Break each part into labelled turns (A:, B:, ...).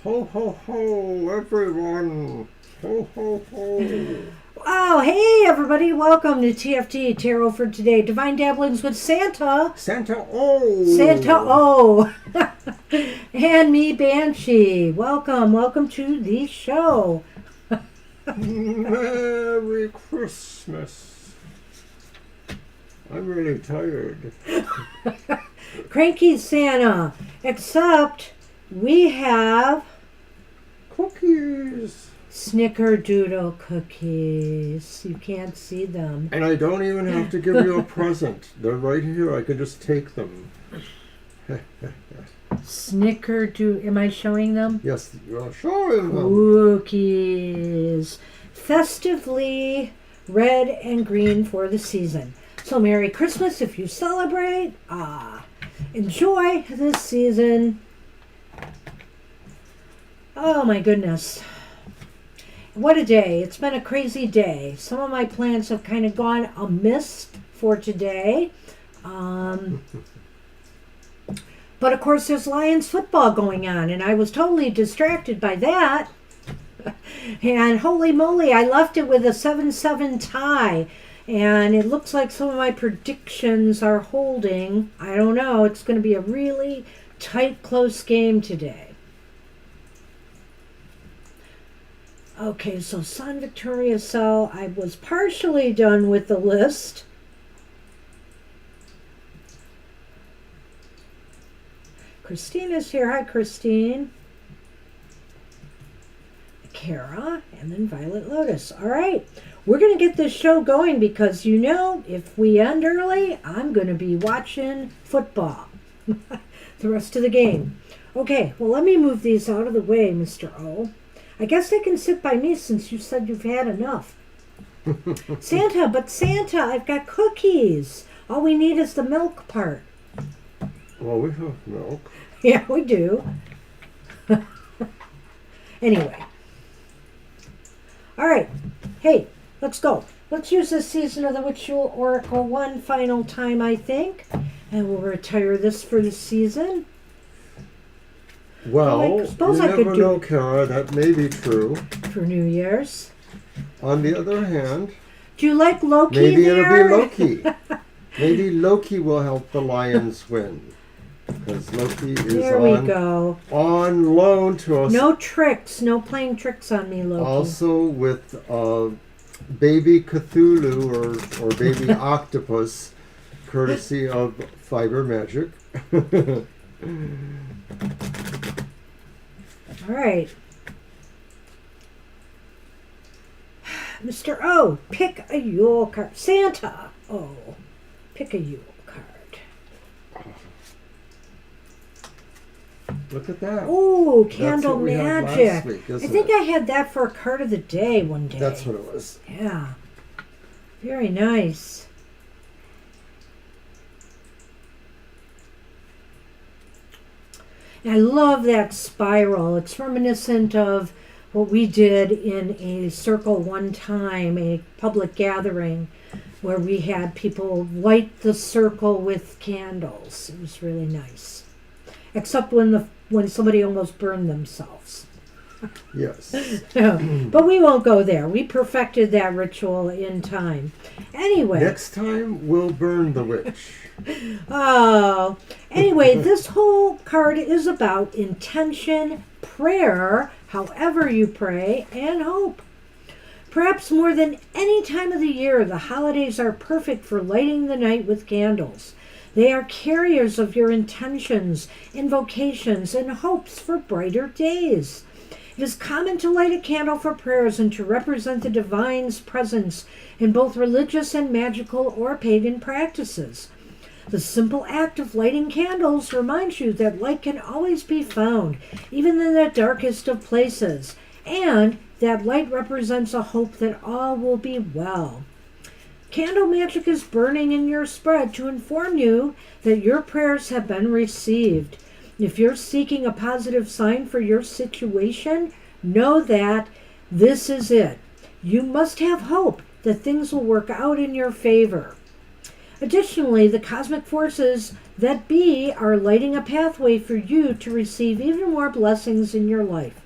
A: Ho, ho, ho, everyone. Ho, ho, ho.
B: Oh, hey, everybody. Welcome to TFT, Tarot for Today. Divine Dabblings with Santa.
A: Santa O.
B: Santa O. And me, Banshee. Welcome to the show.
A: Merry Christmas. I'm really tired.
B: Cranky Santa. Except we have
A: Cookies.
B: snickerdoodle cookies. You can't see them.
A: And I don't even have to give you a present. They're right here. I can just take them.
B: Snickerdoodle. Am I showing them?
A: Yes, you're showing them.
B: Cookies. Festively red and green for the season. So Merry Christmas if you celebrate. Enjoy this season. Oh my goodness. what a day. It's been a crazy day. Some of my plans have kind of gone amiss for today. But of course, there's Lions football going on, and I was totally distracted by that. And holy moly, I left it with a 7-7 tie. And it looks like some of my predictions are holding. I don't know. It's going to be a really tight, close game today. Okay, so San Victoria Cell, I was partially done with the list. Christina's here. Hi, Christine. Kara, and then Violet Lotus. All right, we're going to get this show going because, you know, if we end early, I'm going to be watching football the rest of the game. Okay, well, let me move these out of the way, Mr. O. I guess they can sit by me since you said you've had enough. Santa, I've got cookies. All we need is the milk part.
A: Well, we have milk.
B: Yeah, we do. Anyway. All right. Hey, let's go. Let's use this Season of the Witchful Oracle one final time, I think. And we'll retire this for the season.
A: Well,
B: I suppose
A: you
B: I
A: never
B: could do
A: know, Kara. That may be true.
B: For New Year's.
A: On the other hand,
B: do you like Loki
A: maybe
B: there?
A: it'll be Loki. Maybe Loki will help the Lions win. Because Loki is
B: there we go.
A: On loan to us.
B: No tricks. No playing tricks on me, Loki.
A: Also with baby Cthulhu or baby octopus, courtesy of Fiber Magic.
B: All right. Mr. O, pick a Yule card. Santa, oh, pick a Yule card.
A: Look at that.
B: Oh,
A: That's
B: Candle
A: what we had last
B: Magic.
A: week,
B: I
A: isn't
B: think
A: it?
B: I had that for a card of the day one day.
A: That's what it was.
B: Yeah. Very nice. I love that spiral. It's reminiscent of what we did in a circle one time, a public gathering, where we had people light the circle with candles. It was really nice. Except when somebody almost burned themselves.
A: Yes.
B: But we won't go there. We perfected that ritual in time. Anyway.
A: Next time, we'll burn the witch.
B: Oh. Anyway, this whole card is about intention, prayer, however you pray, and hope. Perhaps more than any time of the year, the holidays are perfect for lighting the night with candles. They are carriers of your intentions, invocations, and hopes for brighter days. It is common to light a candle for prayers and to represent the divine's presence in both religious and magical or pagan practices. The simple act of lighting candles reminds you that light can always be found, even in the darkest of places, and that light represents a hope that all will be well. Candle magic is burning in your spread to inform you that your prayers have been received. If you're seeking a positive sign for your situation, know that this is it. You must have hope that things will work out in your favor. Additionally, the cosmic forces that be are lighting a pathway for you to receive even more blessings in your life.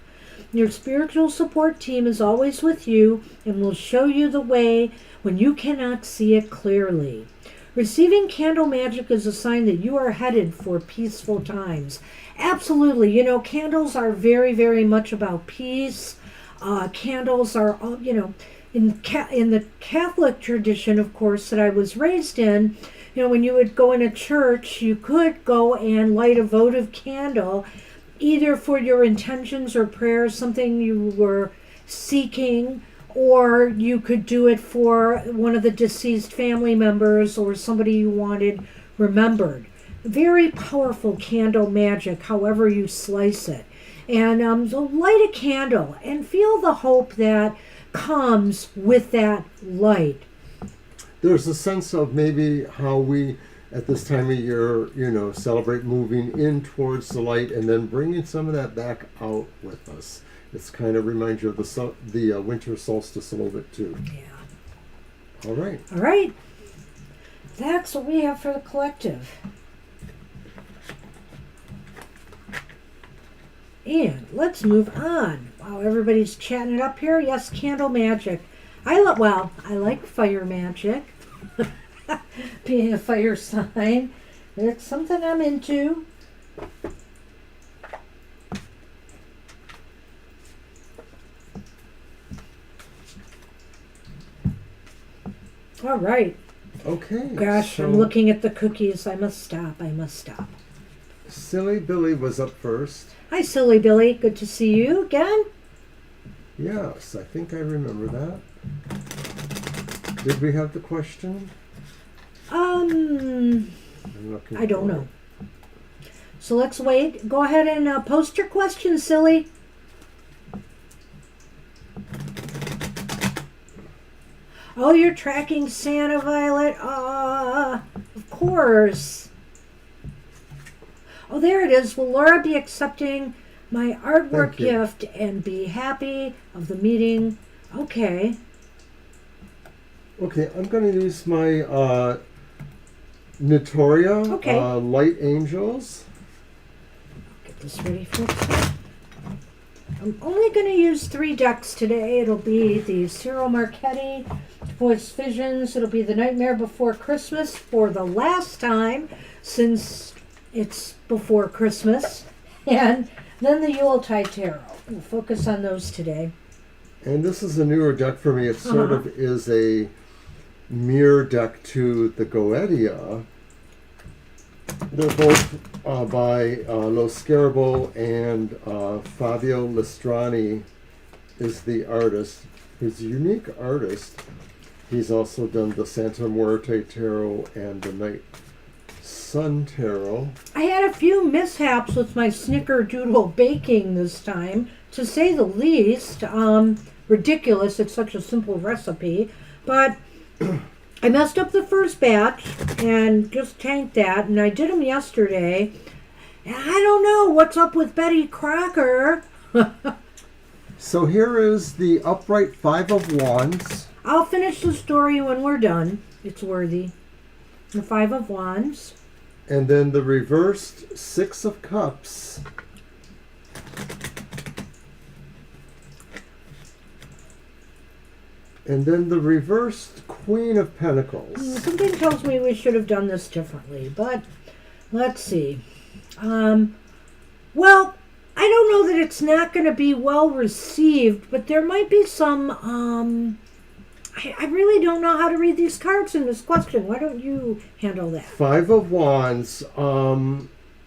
B: Your spiritual support team is always with you and will show you the way when you cannot see it clearly. Receiving candle magic is a sign that you are headed for peaceful times. Absolutely. You know, candles are very, very much about peace. Candles are, in the Catholic tradition, of course, that I was raised in, when you would go in a church, you could go and light a votive candle, either for your intentions or prayers, something you were seeking, or you could do it for one of the deceased family members or somebody you wanted remembered. Very powerful candle magic, however you slice it. And so light a candle and feel the hope that comes with that light.
A: There's a sense of maybe how we, at this time of year, celebrate moving in towards the light and then bringing some of that back out with us. It's kind of reminds you of the winter solstice a little bit too.
B: Yeah.
A: All right.
B: All right. That's what we have for the collective. And let's move on. Wow, everybody's chatting it up here. Yes, candle magic. I like fire magic. Being a fire sign, it's something I'm into. All right.
A: Okay.
B: Gosh,
A: so
B: I'm looking at the cookies. I must stop.
A: Silly Billy was up first.
B: Hi, Silly Billy. Good to see you again.
A: Yes, I think I remember that. Did we have the question?
B: I don't know. So let's wait. Go ahead and post your question, Silly. Oh, you're tracking Santa, Violet. Of course. Oh, there it is. Will Laura be accepting my artwork gift and be happy of the meeting? Okay.
A: Okay, I'm going to use my Notoria Light Angels.
B: Get this ready for it. I'm only going to use 3 decks today. It'll be the Cyril Marchetti Voice Visions. It'll be the Nightmare Before Christmas for the last time since it's before Christmas. And then the Yuletide Tarot. We'll focus on those today.
A: And this is a newer deck for me. It sort of is a mirror deck to the Goetia. They're both by Lo Scarabo, and Fabio Lestrani is the artist. He's a unique artist. He's also done the Santa Muerte Tarot and the Night Sun Tarot. I
B: had a few mishaps with my snickerdoodle baking this time, to say the least. Ridiculous, it's such a simple recipe. But I messed up the first batch and just tanked that, and I did them yesterday. And I don't know what's up with Betty Crocker.
A: So here is the upright 5 of Wands.
B: I'll finish the story when we're done. It's worthy. The 5 of Wands.
A: And then the reversed 6 of Cups. And then the reversed Queen of Pentacles.
B: Something tells me we should have done this differently, but let's see. Well, I don't know that it's not going to be well received, but there might be some, I really don't know how to read these cards in this question. Why don't you handle that?
A: 5 of Wands.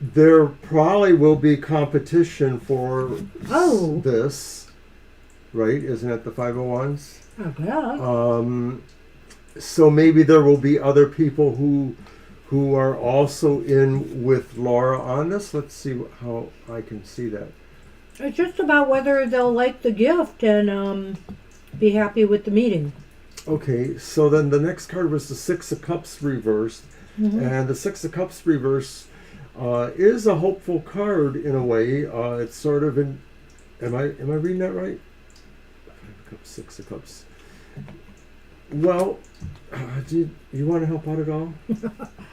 A: There probably will be competition for this, right? Isn't it the 5 of Wands?
B: Okay.
A: So maybe there will be other people who are also in with Laura on this. Let's see how I can see that.
B: It's just about whether they'll like the gift and be happy with the meeting.
A: Okay, so then the next card was the 6 of Cups reversed. And the 6 of Cups reversed is a hopeful card in a way. It's sort of in... Am I reading that right? 5 of Cups, 6 of Cups. Well, do you want to help out at all?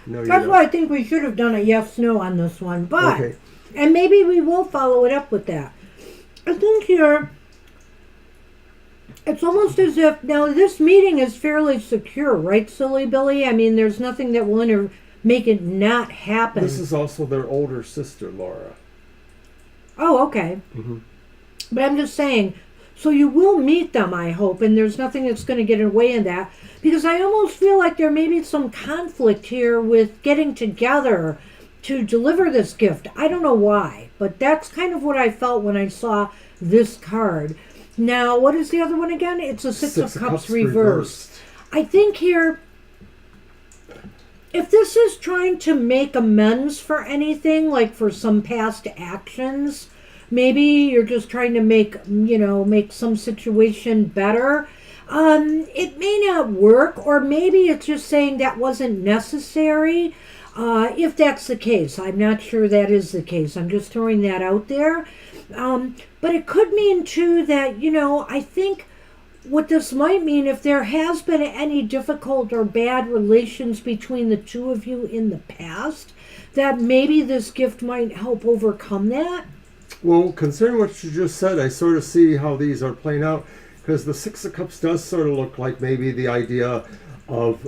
A: No,
B: that's why I think we should have done a yes/no on this one. But
A: okay.
B: And maybe we will follow it up with that. I think here it's almost as if now this meeting is fairly secure, right, Silly Billy? I mean, there's nothing that will make it not happen.
A: This is also their older sister, Laura.
B: Oh, okay. But I'm just saying. So you will meet them, I hope, and there's nothing that's going to get in the way of that. Because I almost feel like there may be some conflict here with getting together to deliver this gift. I don't know why, but that's kind of what I felt when I saw this card. Now, what is the other one again? It's a 6 of Cups reversed. I think here, if this is trying to make amends for anything, like for some past actions... Maybe you're just trying to make some situation better. It may not work, or maybe it's just saying that wasn't necessary. If that's the case, I'm not sure that is the case. I'm just throwing that out there. But it could mean too that, I think what this might mean, if there has been any difficult or bad relations between the two of you in the past, that maybe this gift might help overcome that.
A: Well, considering what you just said, I sort of see how these are playing out, because the Six of Cups does sort of look like maybe the idea of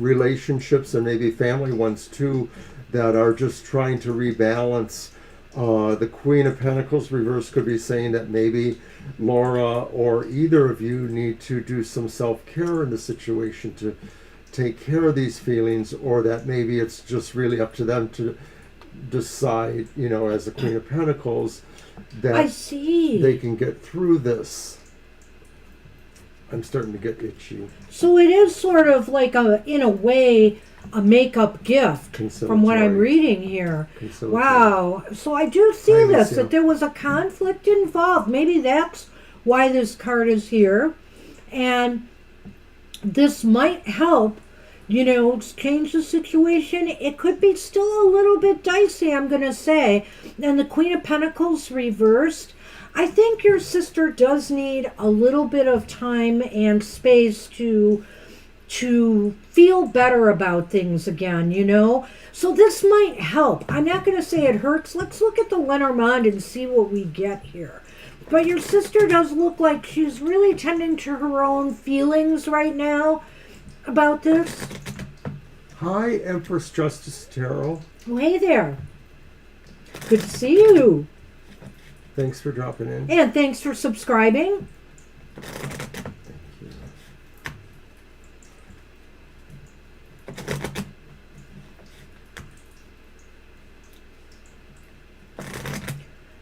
A: relationships, and maybe family ones too, that are just trying to rebalance. The Queen of Pentacles reverse could be saying that maybe Laura or either of you need to do some self-care in the situation to take care of these feelings, or that maybe it's just really up to them to decide, as the Queen of Pentacles, that
B: I see.
A: they can get through this. I'm starting to get itchy.
B: So it is sort of like in a way, a makeup gift from what I'm reading here. Wow. So I do see this, that there was a conflict involved. Maybe that's why this card is here. And this might help, change the situation. It could be still a little bit dicey, I'm going to say. And the Queen of Pentacles reversed. I think your sister does need a little bit of time and space to feel better about things again, So this might help. I'm not going to say it hurts. Let's look at the Lenormand and see what we get here. But your sister does look like she's really tending to her own feelings right now about this.
A: Hi, Empress Justice Tarot.
B: Oh, hey there. Good to see you.
A: Thanks for dropping in.
B: And thanks for subscribing.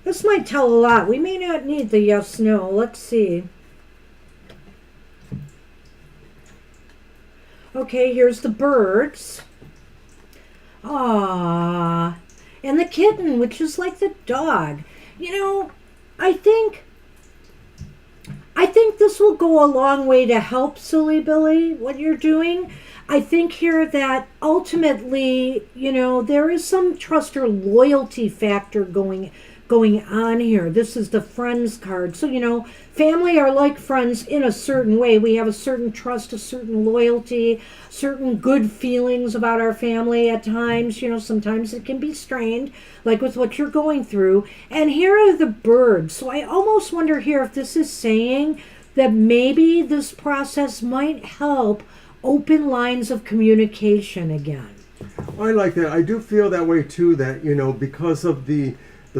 B: This might tell a lot. We may not need the yes, no. Let's see. Okay, here's the birds. Ah, and the kitten, which is like the dog. I think this will go a long way to help, Silly Billy, what you're doing. I think here that ultimately, there is some trust or loyalty factor going on here. This is the friends card. So, family are like friends in a certain way. We have a certain trust, a certain loyalty, certain good feelings about our family at times. Sometimes it can be strained, like with what you're going through. And here are the birds. So I almost wonder here if this is saying that maybe this process might help open lines of communication again.
A: I like that. I do feel that way too, that, because of the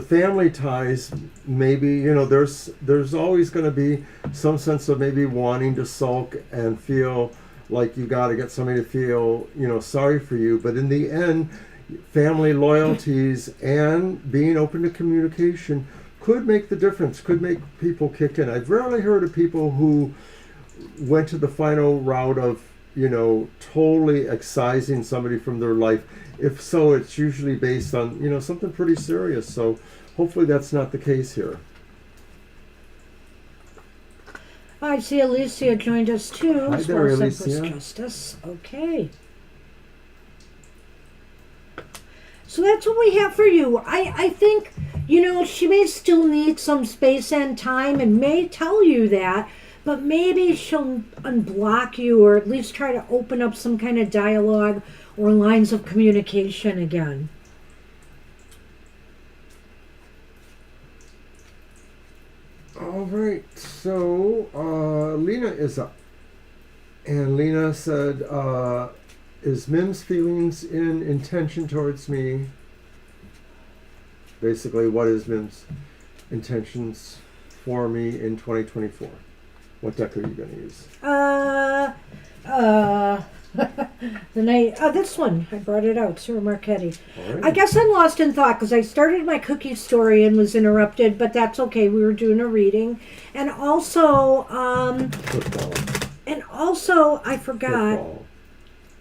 A: family ties, maybe, there's always going to be some sense of maybe wanting to sulk and feel like you got to get somebody to feel, sorry for you. But in the end, family loyalties and being open to communication could make the difference, could make people kick in. I've rarely heard of people who went to the final route of, totally excising somebody from their life. If so, it's usually based on, something pretty serious. So hopefully that's not the case here.
B: I see Alicia joined us too.
A: Hi there, Alicia.
B: Justice. Okay. So that's what we have for you. I think, she may still need some space and time and may tell you that, but maybe she'll unblock you or at least try to open up some kind of dialogue or lines of communication again.
A: All right, so Lena is up. And Lena said, is Mim's feelings in intention towards me? Basically, what is Mim's intentions for me in 2024? What deck are you going to use?
B: This one. I brought it out, Sarah Marchetti.
A: Right.
B: I guess I'm lost in thought because I started my cookie story and was interrupted, but that's okay. We were doing a reading. And also,
A: Football.
B: I forgot.
A: Football.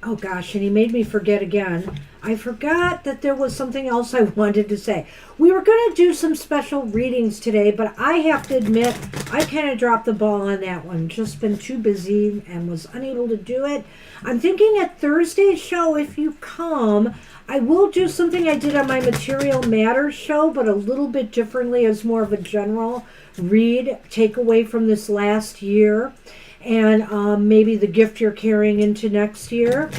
B: Oh gosh, and he made me forget again. I forgot that there was something else I wanted to say. We were going to do some special readings today, but I have to admit, I kind of dropped the ball on that one. Just been too busy and was unable to do it. I'm thinking at Thursday's show, if you come, I will do something I did on my Material Matters show, but a little bit differently as more of a general read, takeaway from this last year, and maybe the gift you're carrying into next year.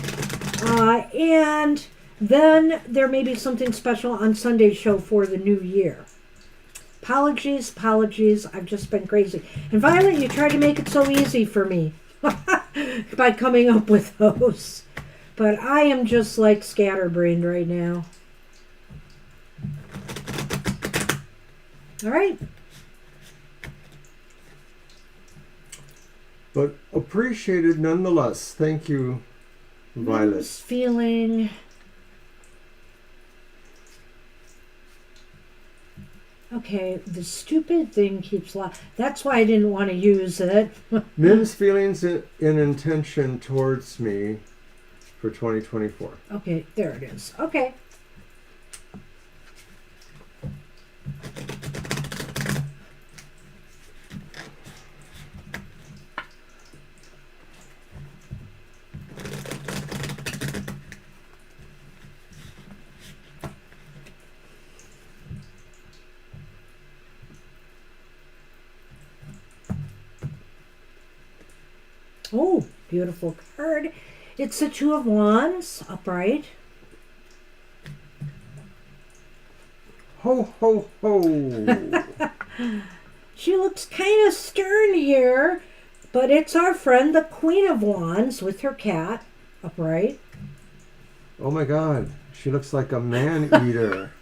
B: And then there may be something special on Sunday's show for the new year. Apologies. I've just been crazy. And Violet, you tried to make it so easy for me by coming up with those. But I am just like scatterbrained right now. All right.
A: But appreciated nonetheless. Thank you, Violet.
B: This feeling. Okay, the stupid thing keeps that's why I didn't want to use it.
A: Mim's feelings in intention towards me for 2024.
B: Okay, there it is. Okay. Oh, beautiful card. It's the Two of Wands, upright.
A: Ho, ho, ho.
B: She looks kind of stern here, but it's our friend, the Queen of Wands, with her cat, upright.
A: Oh my God. She looks like a man-eater.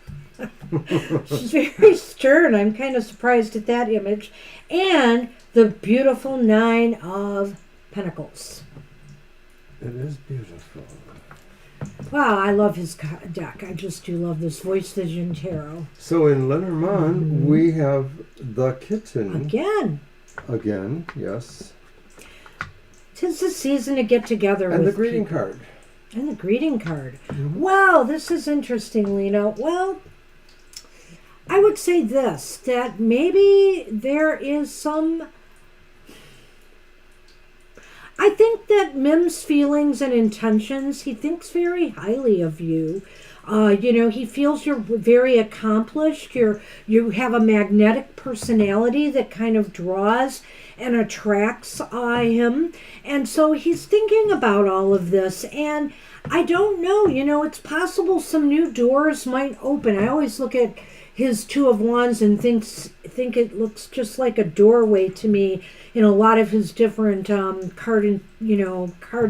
B: She's very stern. I'm kind of surprised at that image. And the beautiful Nine of Pentacles.
A: It is beautiful.
B: Wow, I love his deck. I just do love this Voice Vision Tarot.
A: So in Lenormand, we have the kitten. Again, yes.
B: 'Tis the season to get together
A: and
B: with
A: the greeting
B: people.
A: card.
B: And the greeting card.
A: Mm-hmm.
B: Wow, this is interesting, Lena. Well, I would say this, that maybe there is some... I think that Mim's feelings and intentions, he thinks very highly of you. He feels you're very accomplished. You have a magnetic personality that kind of draws and attracts him. And so he's thinking about all of this. And I don't know, it's possible some new doors might open. I always look at his Two of Wands and think it looks just like a doorway to me in a lot of his different card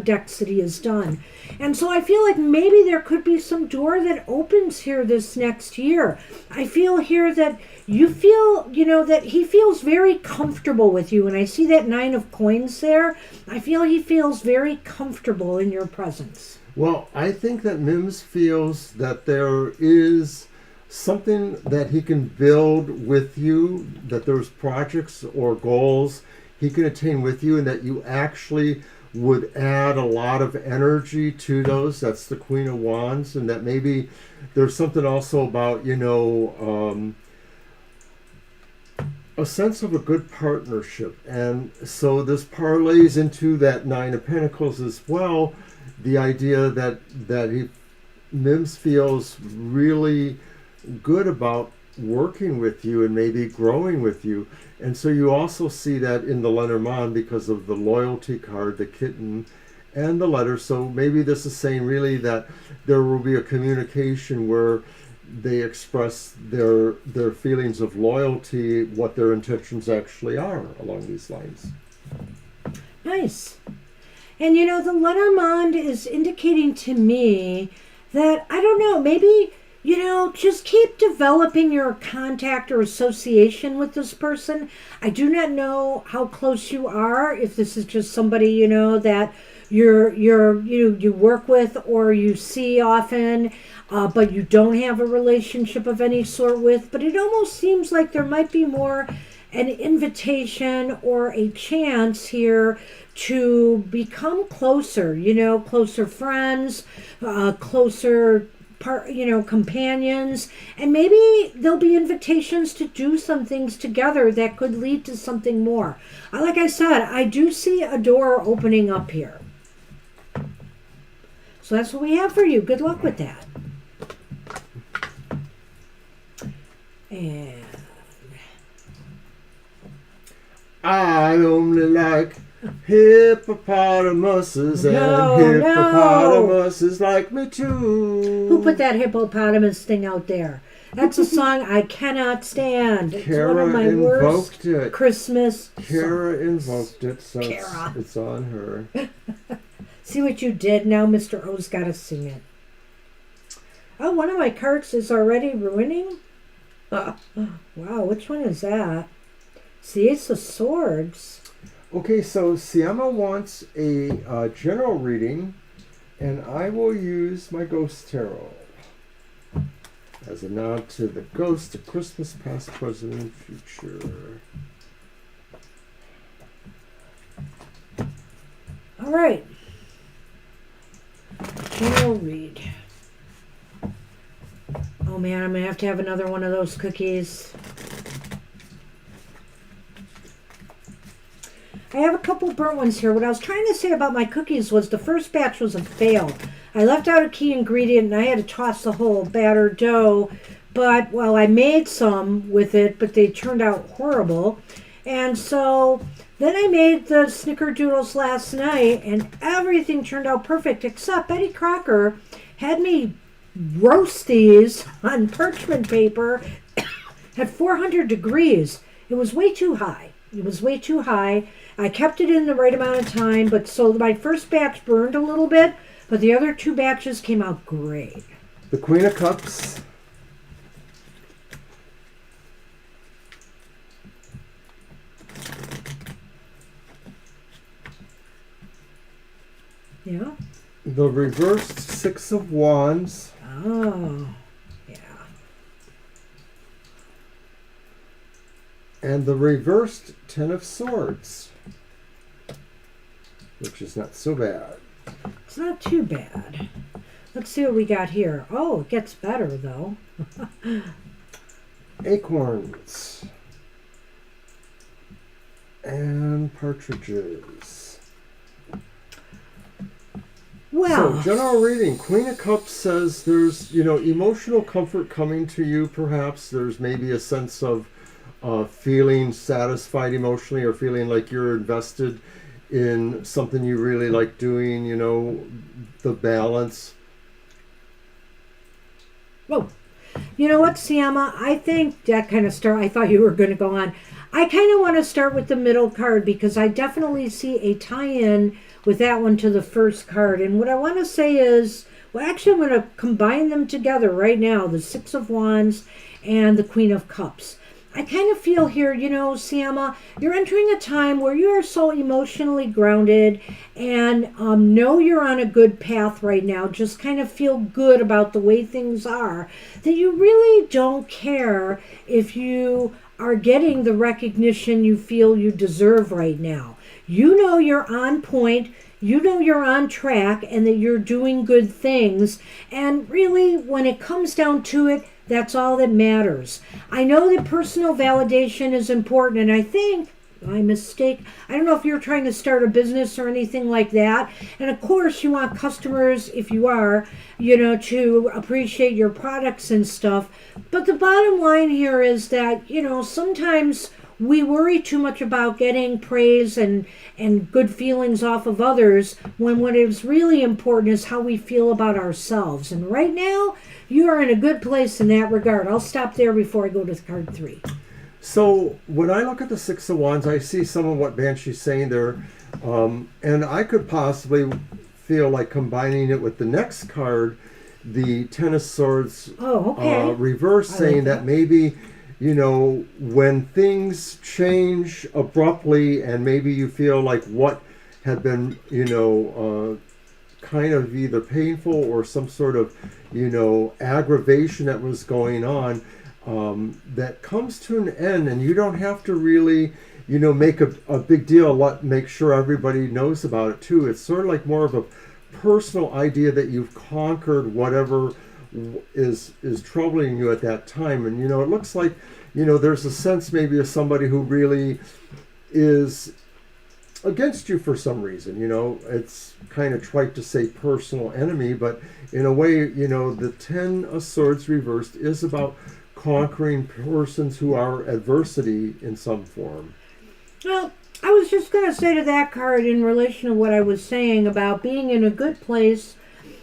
B: decks that he has done. And so I feel like maybe there could be some door that opens here this next year. I feel here that you feel, that he feels very comfortable with you. And I see that Nine of Coins there. I feel he feels very comfortable in your presence.
A: Well, I think that Mims feels that there is something that he can build with you, that there's projects or goals he can attain with you, and that you actually would add a lot of energy to those. That's the Queen of Wands, and that maybe there's something also about, a sense of a good partnership. And so this parlays into that Nine of Pentacles as well, the idea that Mims feels really good about working with you and maybe growing with you. And so you also see that in the Lenormand because of the loyalty card, the kitten, and the letter. So maybe this is saying really that there will be a communication where they express their feelings of loyalty, what their intentions actually are along these lines.
B: Nice. And the Lenormand is indicating to me that, I don't know, maybe just keep developing your contact or association with this person. I do not know how close you are, if this is just somebody, that you work with or you see often, but you don't have a relationship of any sort with. But it almost seems like there might be more an invitation or a chance here to become closer, closer friends, closer companions, and maybe there'll be invitations to do some things together that could lead to something more. Like I said, I do see a door opening up here. So that's what we have for you. Good luck with that. And
A: I only like hippopotamuses,
B: No,
A: and hippopotamuses like me too.
B: who put that hippopotamus thing out there? That's a song I cannot stand. It's one
A: Kara
B: of my worst
A: invoked it.
B: Christmas
A: Kara
B: songs.
A: invoked it, so
B: Kara.
A: it's on her.
B: See what you did? Now Mr. O's got to sing it. Oh, one of my cards is already ruining? Wow, which one is that? It's the Ace of Swords.
A: Okay, so Siama wants a general reading, and I will use my Ghost Tarot as a nod to the ghost of Christmas past, present, and future.
B: All right. General read. Oh man, I'm going to have another one of those cookies. I have a couple burnt ones here. What I was trying to say about my cookies was the first batch was a fail. I left out a key ingredient and I had to toss the whole batter dough. But, well, I made some with it, but they turned out horrible. And so then I made the snickerdoodles last night and everything turned out perfect, except Betty Crocker had me roast these on parchment paper at 400 degrees. It was way too high. I kept it in the right amount of time, but so my first batch burned a little bit, but the other two batches came out great.
A: The Queen of Cups.
B: Yeah?
A: The reversed Six of Wands.
B: Oh, yeah.
A: And the reversed Ten of Swords, which is not so bad.
B: It's not too bad. Let's see what we got here. Oh, it gets better, though.
A: Acorns. And partridges.
B: Well,
A: So, general reading. Queen of Cups says there's, emotional comfort coming to you, perhaps. There's maybe a sense of feeling satisfied emotionally or feeling like you're invested in something you really like doing, the balance.
B: oh, you know what, Siama? I think that kind of start. I thought you were going to go on. I kind of want to start with the middle card because I definitely see a tie-in with that one to the first card. And what I want to say is, well, actually, I'm going to combine them together right now, the Six of Wands and the Queen of Cups. I kind of feel here, Siama, you're entering a time where you are so emotionally grounded and know you're on a good path right now. Just kind of feel good about the way things are, that you really don't care if you are getting the recognition you feel you deserve right now. You know you're on point. You know you're on track and that you're doing good things. And really, when it comes down to it, that's all that matters. I know that personal validation is important, and I think, my mistake, I don't know if you're trying to start a business or anything like that. And of course, you want customers, if you are, to appreciate your products and stuff. But the bottom line here is that, sometimes we worry too much about getting praise and good feelings off of others when what is really important is how we feel about ourselves. And right now, you are in a good place in that regard. I'll stop there before I go to card 3.
A: So when I look at the Six of Wands, I see some of what Banshee's saying there. And I could possibly feel like combining it with the next card, the Ten of Swords reverse, saying that maybe, when things change abruptly and maybe you feel like what had been, kind of either painful or some sort of, aggravation that was going on, that comes to an end, and you don't have to really, make a big deal, make sure everybody knows about it too. It's sort of like more of a personal idea that you've conquered whatever is troubling you at that time. And, it looks like, there's a sense maybe of somebody who really is against you for some reason. It's kind of trite to say personal enemy, but in a way, the Ten of Swords reversed is about conquering persons who are adversity in some form.
B: Well, I was just going to say to that card in relation to what I was saying about being in a good place,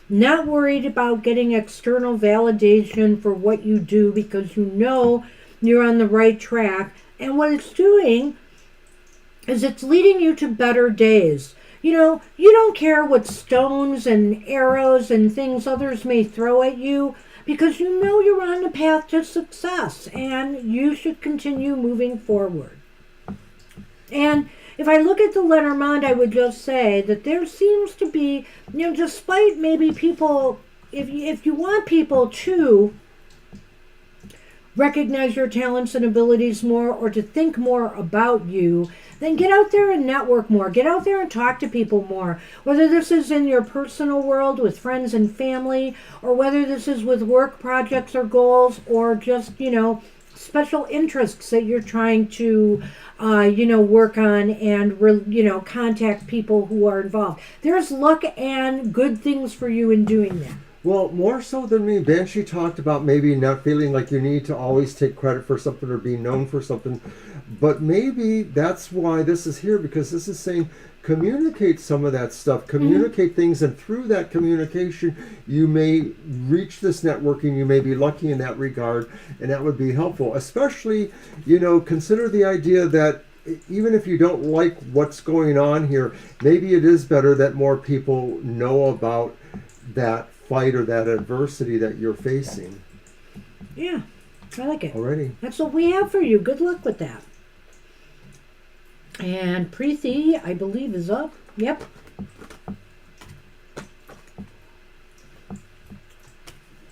B: not worried about getting external validation for what you do because you know you're on the right track. And what it's doing is it's leading you to better days. You know, you don't care what stones and arrows and things others may throw at you because you know you're on the path to success and you should continue moving forward. And if I look at the Lenormand, I would just say that there seems to be, you know, despite maybe people, if you want people to recognize your talents and abilities more or to think more about you, then get out there and network more. Get out there and talk to people more. Whether this is in your personal world with friends and family, or whether this is with work projects or goals, or just, you know, special interests that you're trying to, work on and, contact people who are involved. There's luck and good things for you in doing that.
A: Well, more so than me, Banshee talked about maybe not feeling like you need to always take credit for something or be known for something. But maybe that's why this is here, because this is saying communicate some of that stuff, communicate things, and through that communication, you may reach this networking. You may be lucky in that regard, and that would be helpful. Especially, consider the idea that even if you don't like what's going on here, maybe it is better that more people know about that fight or that adversity that you're facing.
B: Yeah, I like it.
A: Already.
B: That's what we have for you. Good luck with that. And Preeti, I believe, is up. Yep.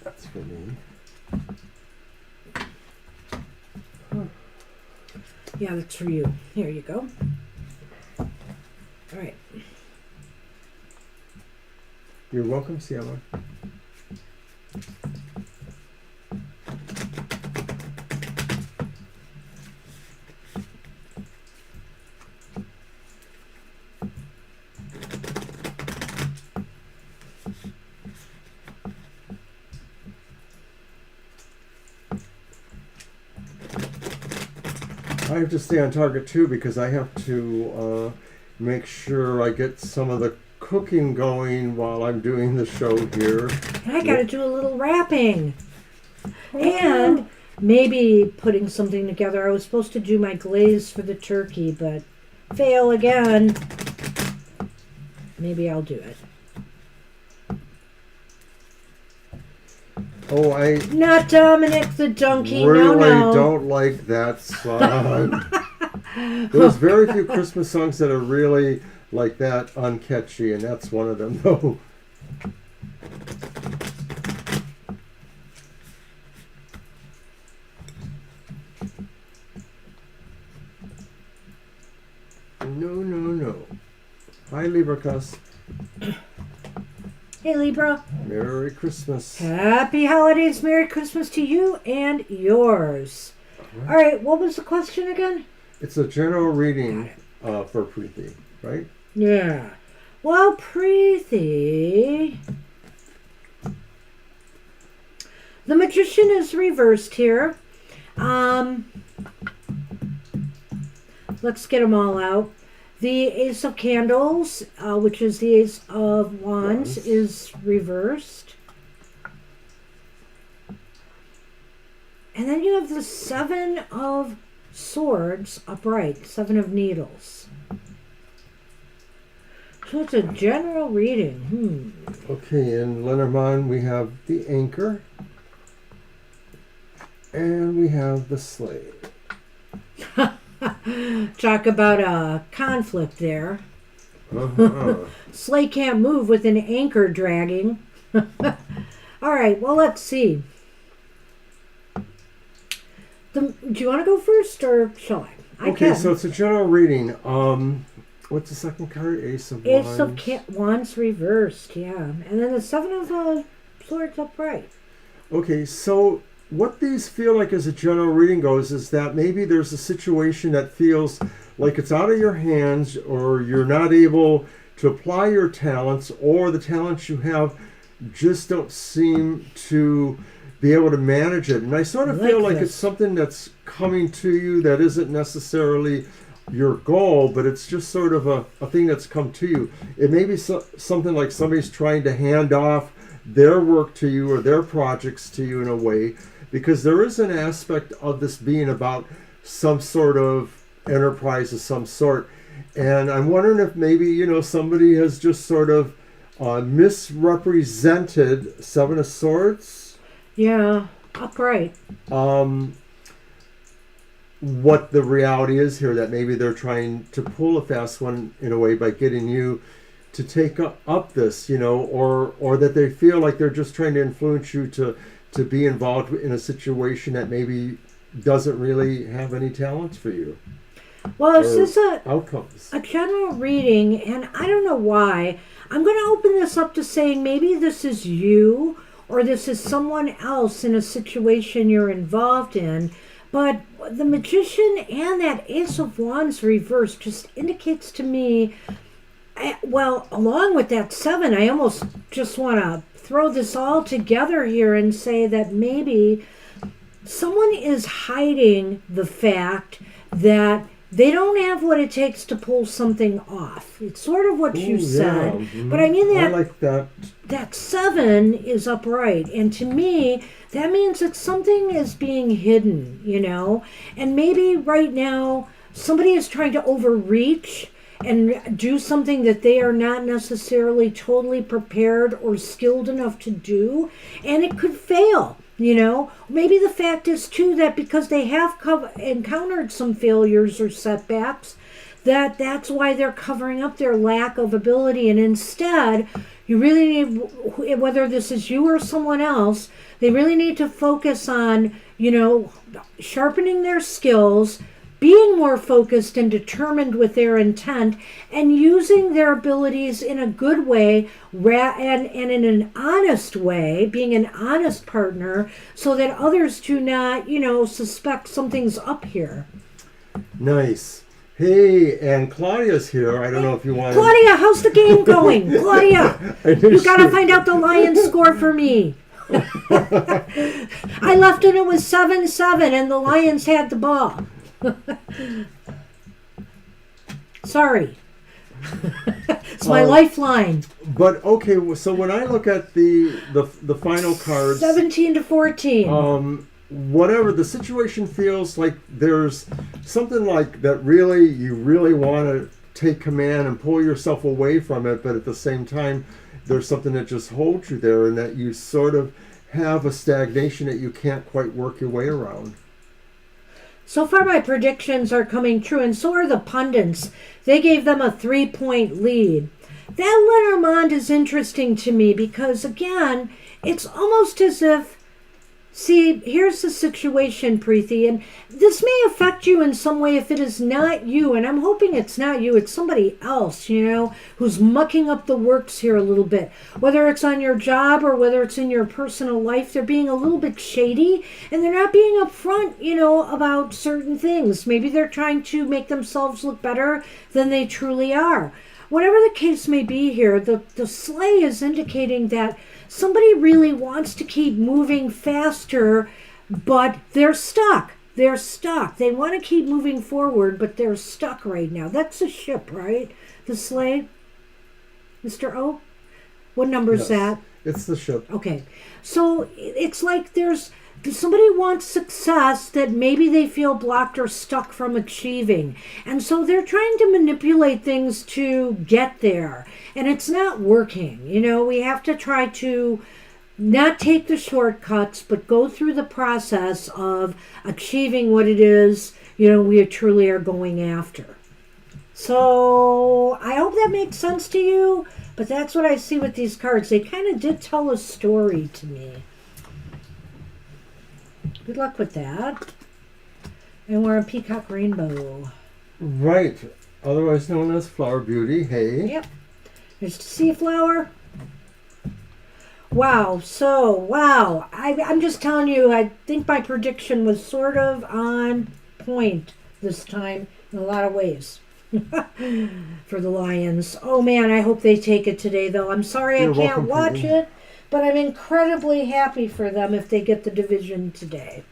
A: That's for me.
B: Yeah, that's for you. Here you go. All right.
A: You're welcome, Siama. I have to stay on target too because I have to make sure I get some of the cooking going while I'm doing the show here.
B: I gotta do a little wrapping. And maybe putting something together. I was supposed to do my glaze for the turkey, but fail again. Maybe I'll do it.
A: Oh, I
B: Not Dominic the Donkey.
A: really
B: No.
A: don't like that song. There's very few Christmas songs that are really like that uncatchy, and that's one of them, though. No. Hi, Libracus.
B: Hey, Libra.
A: Merry Christmas.
B: Happy holidays. Merry Christmas to you and yours. All right. What was the question again?
A: It's a general reading for Preeti, right?
B: Yeah. Well, Preeti, the Magician is reversed here. Let's get them all out. The Ace of Candles, which is the Ace of Wands, is reversed. And then you have the Seven of Swords upright, Seven of Needles. So it's a general reading.
A: Okay, in Lenormand we have the Anchor. And we have the Slave.
B: Talk about a conflict there.
A: Uh-huh.
B: Sleigh can't move with an anchor dragging. All right, well, let's see. Do you want to go first, or shall I? I
A: Okay,
B: can.
A: so it's a general reading. What's the second card? Ace of Wands.
B: Ace of Wands reversed, yeah. And then the Seven of Swords upright.
A: Okay, so what these feel like as a general reading goes is that maybe there's a situation that feels like it's out of your hands, or you're not able to apply your talents, or the talents you have just don't seem to be able to manage it. And I sort of feel like it's something that's coming to you that isn't necessarily your goal, but it's just sort of a thing that's come to you. It may be something like somebody's trying to hand off their work to you or their projects to you in a way, because there is an aspect of this being about some sort of enterprise of some sort. And I'm wondering if maybe, you know, somebody has just sort of misrepresented Seven of Swords.
B: Yeah, upright.
A: What the reality is here, that maybe they're trying to pull a fast one in a way by getting you to take up this, you know, or that they feel like they're just trying to influence you to be involved in a situation that maybe doesn't really have any talents for you.
B: Well, this is
A: outcomes.
B: A general reading, and I don't know why. I'm going to open this up to saying maybe this is you or this is someone else in a situation you're involved in. But the Magician and that Ace of Wands reverse just indicates to me, well, along with that 7, I almost just want to throw this all together here and say that maybe someone is hiding the fact that they don't have what it takes to pull something off. It's sort of what you said.
A: Mm-hmm.
B: But I mean that,
A: I like that.
B: That 7 is upright. And to me, that means that something is being hidden, you know? And maybe right now, somebody is trying to overreach and do something that they are not necessarily totally prepared or skilled enough to do. And it could fail. You know, maybe the fact is, too, that because they have encountered some failures or setbacks, that's why they're covering up their lack of ability. And instead, you really need, whether this is you or someone else, they really need to focus on, you know, sharpening their skills, being more focused and determined with their intent, and using their abilities in a good way and in an honest way, being an honest partner, so that others do not, you know, suspect something's up here.
A: Nice. Hey, and Claudia's here. I don't know if you want
B: Claudia, how's the game going? Claudia, you got to find out the Lions score for me. I left and it was 7-7, and the Lions had the ball. Sorry. It's my lifeline.
A: But okay, so when I look at the final cards,
B: 17-14.
A: Whatever the situation feels like, there's something like that really you really want to take command and pull yourself away from it, but at the same time there's something that just holds you there, and that you sort of have a stagnation that you can't quite work your way around.
B: So far, my predictions are coming true, and so are the pundits. They gave them a 3-point lead. That Lenormand is interesting to me because, again, it's almost as if, see, here's the situation, Preeti, and this may affect you in some way if it is not you, and I'm hoping it's not you, it's somebody else, you know, who's mucking up the works here a little bit. Whether it's on your job or whether it's in your personal life, they're being a little bit shady, and they're not being upfront, you know, about certain things. Maybe they're trying to make themselves look better than they truly are. Whatever the case may be here, the sleigh is indicating that somebody really wants to keep moving faster, but they're stuck. They're stuck. They want to keep moving forward, but they're stuck right now. That's the ship, right? The sleigh? Mr. O? What number is that?
A: It's the ship.
B: Okay. So it's like somebody wants success that maybe they feel blocked or stuck from achieving. And so they're trying to manipulate things to get there. And it's not working. You know, we have to try to not take the shortcuts, but go through the process of achieving what it is, you know, we truly are going after. So I hope that makes sense to you, but that's what I see with these cards. They kind of did tell a story to me. Good luck with that. And we're a peacock rainbow.
A: Right. Otherwise known as Flower Beauty. Hey.
B: Yep. There's the sea flower. Wow. So, wow. I'm just telling you, I think my prediction was sort of on point this time in a lot of ways. For the Lions. Oh, man, I hope they take it today, though. I'm sorry I can't watch it. but I'm incredibly happy for them if they get the division today.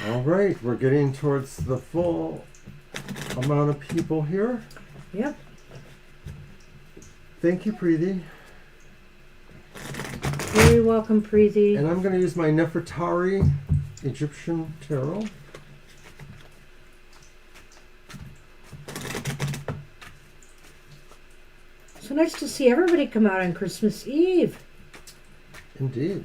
A: All right, we're getting towards the full amount of people here.
B: Yep.
A: Thank you, Preeti.
B: Very welcome, Preeti.
A: And I'm going to use my Nefertari Egyptian Tarot.
B: So nice to see everybody come out on Christmas Eve.
A: Indeed.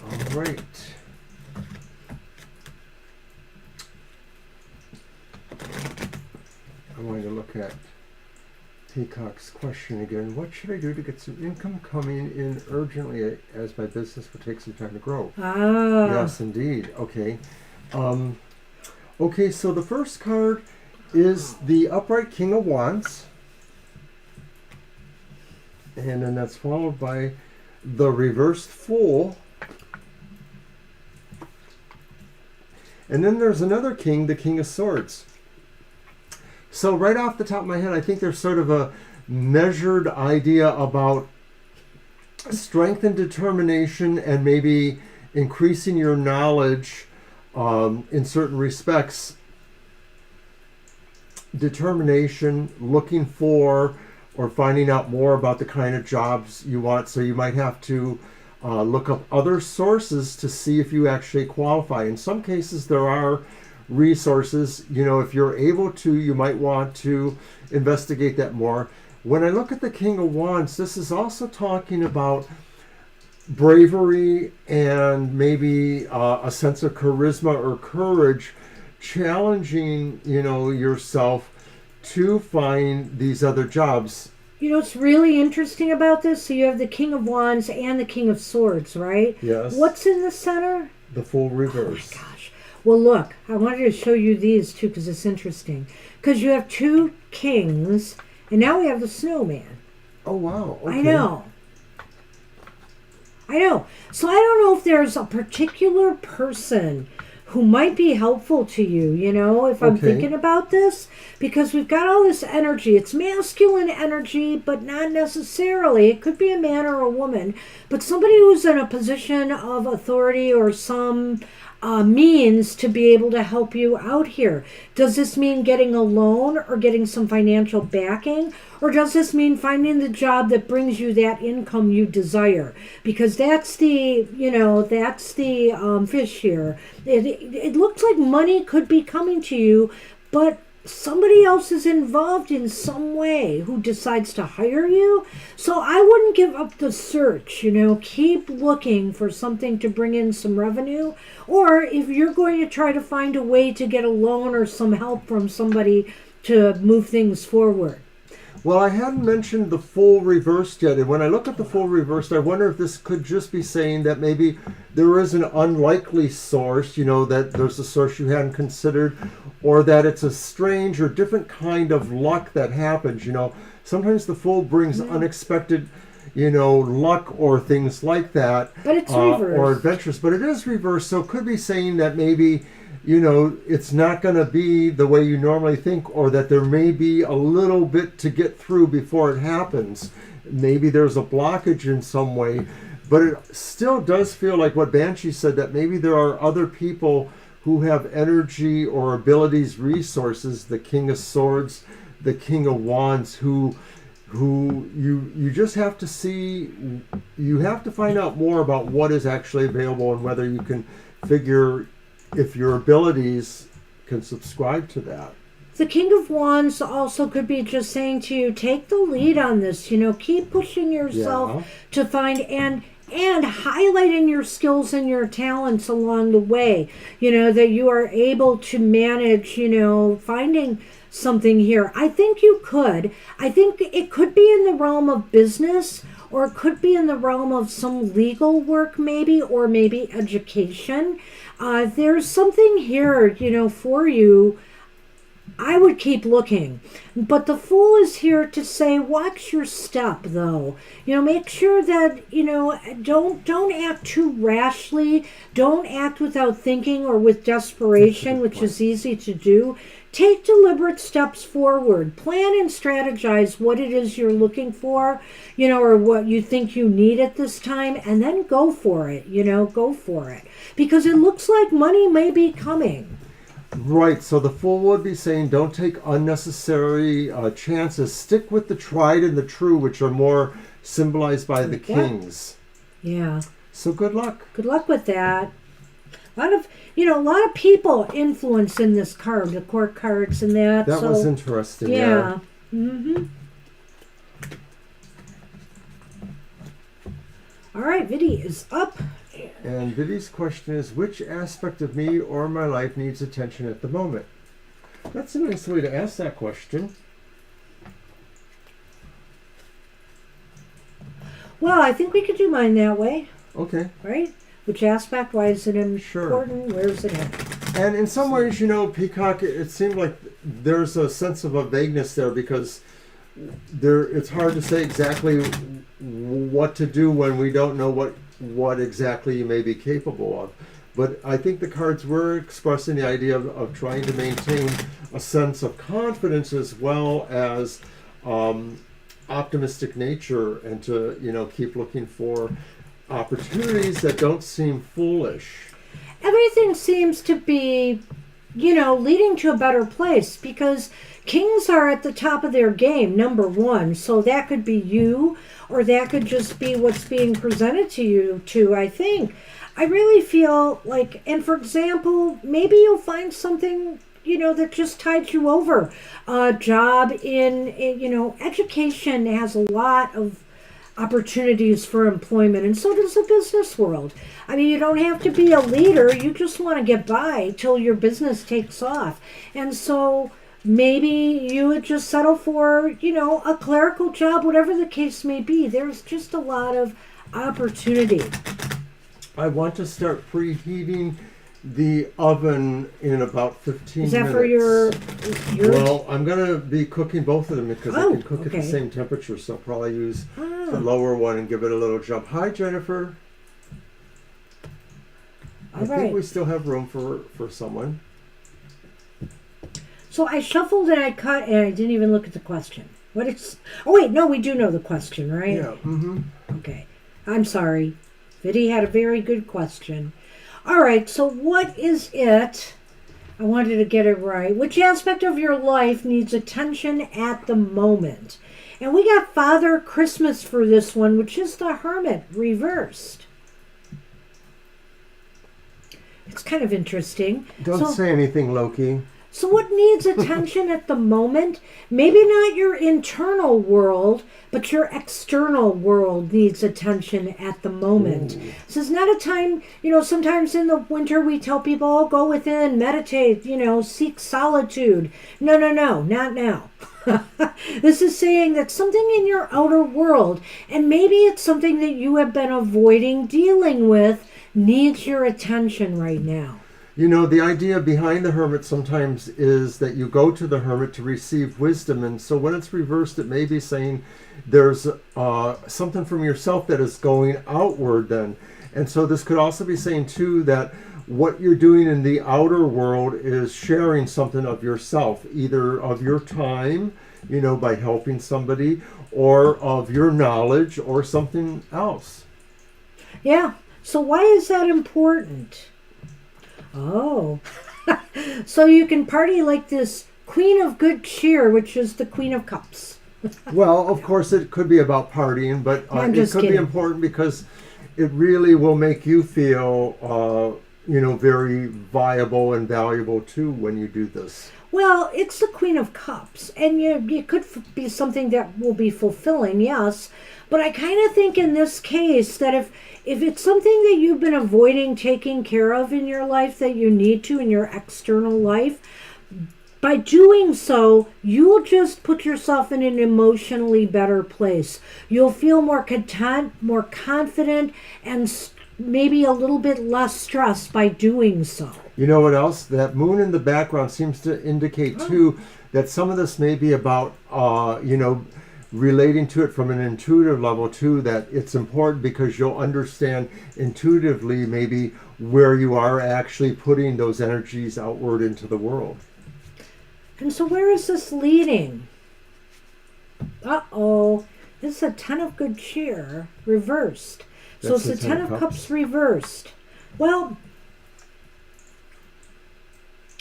A: All right. I want to look at Peacock's question again. What should I do to get some income coming in urgently as my business will take some time to grow?
B: Ah.
A: Yes, indeed. Okay. Okay, so the first card is the upright King of Wands. And then that's followed by the reversed Fool. And then there's another king, the King of Swords. So right off the top of my head, I think there's sort of a measured idea about strength and determination and maybe increasing your knowledge in certain respects. Determination, looking for or finding out more about the kind of jobs you want. So you might have to look up other sources to see if you actually qualify. In some cases, there are resources. You know, if you're able to, you might want to investigate that more. When I look at the King of Wands, this is also talking about bravery and maybe a sense of charisma or courage, challenging, you know, yourself to find these other jobs.
B: You know what's really interesting about this? So you have the King of Wands and the King of Swords, right?
A: Yes.
B: What's in the center?
A: The Fool reverse.
B: Oh my gosh. Well, look, I wanted to show you these too because it's interesting. Because you have two kings, and now we have the snowman.
A: Oh, wow. Okay.
B: I know. So I don't know if there's a particular person who might be helpful to you, you know, if I'm
A: Okay.
B: thinking about this, because we've got all this energy. It's masculine energy, but not necessarily. It could be a man or a woman, but somebody who's in a position of authority or some means to be able to help you out here. Does this mean getting a loan or getting some financial backing? Or does this mean finding the job that brings you that income you desire? Because that's the, you know, that's the fish here. It looks like money could be coming to you, but somebody else is involved in some way who decides to hire you. So I wouldn't give up the search, you know, keep looking for something to bring in some revenue. Or if you're going to try to find a way to get a loan or some help from somebody to move things forward.
A: Well, I hadn't mentioned the Fool reversed yet. And when I look at the Fool reversed, I wonder if this could just be saying that maybe there is an unlikely source, you know, that there's a source you hadn't considered, or that it's a strange or different kind of luck that happens, you know. Sometimes the Fool brings unexpected, you know, luck or things like that.
B: But it's reversed.
A: Or adventures. But it is reversed, so it could be saying that maybe, you know, it's not going to be the way you normally think, or that there may be a little bit to get through before it happens. Maybe there's a blockage in some way, but it still does feel like what Banshee said, that maybe there are other people who have energy or abilities, resources, the King of Swords, the King of Wands, who you just have to see, you have to find out more about what is actually available and whether you can figure if your abilities can subscribe to that.
B: The King of Wands also could be just saying to you, take the lead on this, you know, keep pushing yourself to find and highlighting your skills and your talents along the way, you know, that you are able to manage, you know, finding something here. I think you could. I think it could be in the realm of business, or it could be in the realm of some legal work maybe, or maybe education. There's something here, you know, for you. I would keep looking. But the Fool is here to say, watch your step, though. Make sure that, don't act too rashly. Don't act without thinking or with desperation, which is easy to do. Take deliberate steps forward. Plan and strategize what it is you're looking for, or what you think you need at this time, and then go for it, go for it. Because it looks like money may be coming.
A: Right, so the Fool would be saying don't take unnecessary chances. Stick with the tried and the true, which are more symbolized by the kings.
B: Yeah.
A: So good luck.
B: Good luck with that. A lot of people influence in this card, the court cards and that.
A: That was interesting.
B: Yeah. Mm-hmm. All right, Viddy is up.
A: And Viddy's question is, which aspect of me or my life needs attention at the moment? That's a nice way to ask that question.
B: Well, I think we could do mine that way.
A: Okay.
B: Right? Which aspect? Why is it important? Sure. Where's it at?
A: And in some ways, Peacock, it seemed like there's a sense of a vagueness there because it's hard to say exactly what to do when we don't know what exactly you may be capable of. But I think the cards were expressing the idea of trying to maintain a sense of confidence as well as optimistic nature, and to keep looking for opportunities that don't seem foolish.
B: Everything seems to be, leading to a better place because kings are at the top of their game, number one. So that could be you, or that could just be what's being presented to you too, I think. I really feel like, and for example, maybe you'll find something, that just tides you over. A job in education has a lot of opportunities for employment, and so does the business world. I mean, you don't have to be a leader. You just want to get by till your business takes off. And so maybe you would just settle for, a clerical job, whatever the case may be. There's just a lot of opportunity.
A: I want to start preheating the oven in about 15 minutes.
B: Is that for your
A: Well, I'm going to be cooking both of them because I can cook at the same temperature, so I'll probably use the lower one and give it a little jump. Hi, Jennifer. I think we still have room for someone.
B: So I shuffled and I cut and I didn't even look at the question. What is... Oh, wait, no, we do know the question, right?
A: Yeah. Mm-hmm.
B: Okay. I'm sorry. Viddy had a very good question. All right, so what is it? I wanted to get it right. Which aspect of your life needs attention at the moment? And we got Father Christmas for this one, which is the Hermit reversed. It's kind of interesting.
A: Don't say anything, Loki.
B: So what needs attention at the moment? Maybe not your internal world, but your external world needs attention at the moment. Ooh. This is not a time, sometimes in the winter we tell people, oh, go within, meditate, seek solitude. No, not now. This is saying that something in your outer world, and maybe it's something that you have been avoiding dealing with, needs your attention right now.
A: The idea behind the hermit sometimes is that you go to the hermit to receive wisdom. And so when it's reversed, it may be saying there's something from yourself that is going outward then. And so this could also be saying, too, that what you're doing in the outer world is sharing something of yourself, either of your time, by helping somebody, or of your knowledge, or something else.
B: Yeah. So why is that important? Oh, so you can party like this Queen of Good Cheer, which is the Queen of Cups.
A: Well, of course, it could be about partying, but it could be important because it really will make you feel, very viable and valuable too when you do this.
B: Well, it's the Queen of Cups, and it could be something that will be fulfilling, yes. But I kind of think in this case that if it's something that you've been avoiding taking care of in your life that you need to in your external life, by doing so, you'll just put yourself in an emotionally better place. You'll feel more content, more confident, and maybe a little bit less stressed by doing so.
A: You know what else? That moon in the background seems to indicate too that some of this may be about, relating to it from an intuitive level too. That it's important because you'll understand intuitively maybe where you are actually putting those energies outward into the world.
B: And so where is this leading? Uh-oh. It's a Ten of Good Cheer reversed. So
A: That's
B: it's
A: the
B: the Ten of Cups reversed. Well,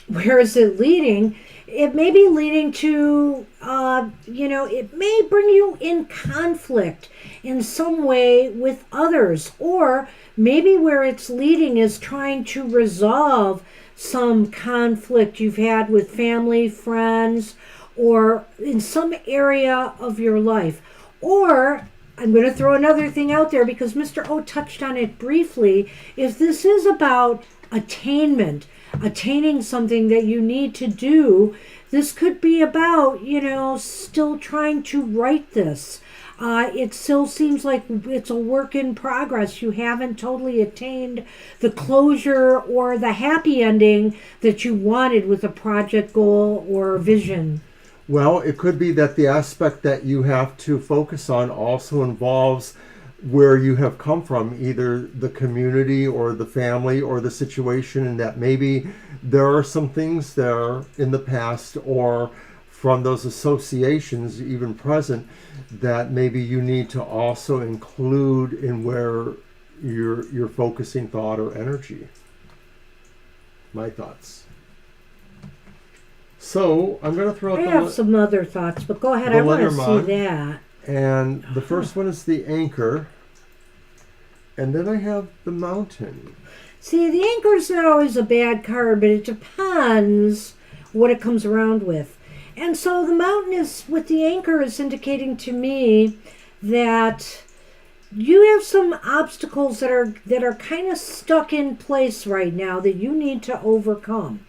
B: where is it leading? It may be leading to, it may bring you in conflict in some way with others. Or maybe where it's leading is trying to resolve some conflict you've had with family, friends, or in some area of your life. Or I'm going to throw another thing out there because Mr. O touched on it briefly. If this is about attainment, attaining something that you need to do, this could be about, still trying to write this. It still seems like it's a work in progress. You haven't totally attained the closure or the happy ending that you wanted with a project goal or vision.
A: Well, it could be that the aspect that you have to focus on also involves where you have come from, either the community or the family or the situation, and that maybe there are some things there in the past or from those associations even present that maybe you need to also include in where you're focusing thought or energy. My thoughts. So I'm going to throw out
B: I have some other thoughts, but go ahead.
A: the
B: I want to
A: Lenormand.
B: see that.
A: And the first one is the Anchor. And then I have the Mountain.
B: See, the Anchor's not always a bad card, but it depends what it comes around with. And so the Mountain is, with the Anchor, is indicating to me that you have some obstacles that are kind of stuck in place right now that you need to overcome.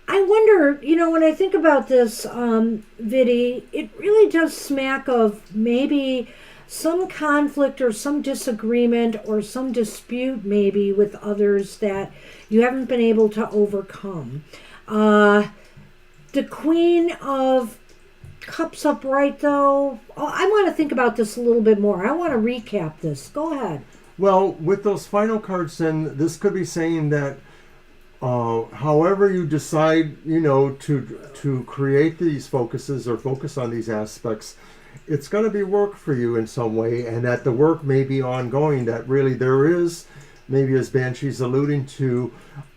B: I wonder, when I think about this, Viddy, it really does smack of maybe some conflict or some disagreement or some dispute maybe with others that you haven't been able to overcome. The Queen of Cups upright, though, I want to think about this a little bit more. I want to recap this. Go ahead.
A: Well, with those final cards, then this could be saying that however you decide, to create these focuses or focus on these aspects, it's going to be work for you in some way, and that the work may be ongoing, that really there is, maybe as Banshee's alluding to,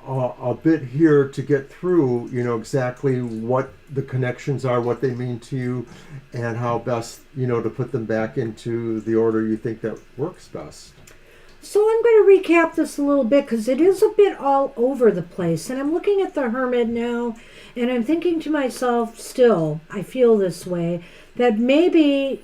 A: a bit here to get through, exactly what the connections are, what they mean to you, and how best, to put them back into the order you think that works best.
B: So I'm going to recap this a little bit because it is a bit all over the place. And I'm looking at the Hermit now, and I'm thinking to myself, still, I feel this way, that maybe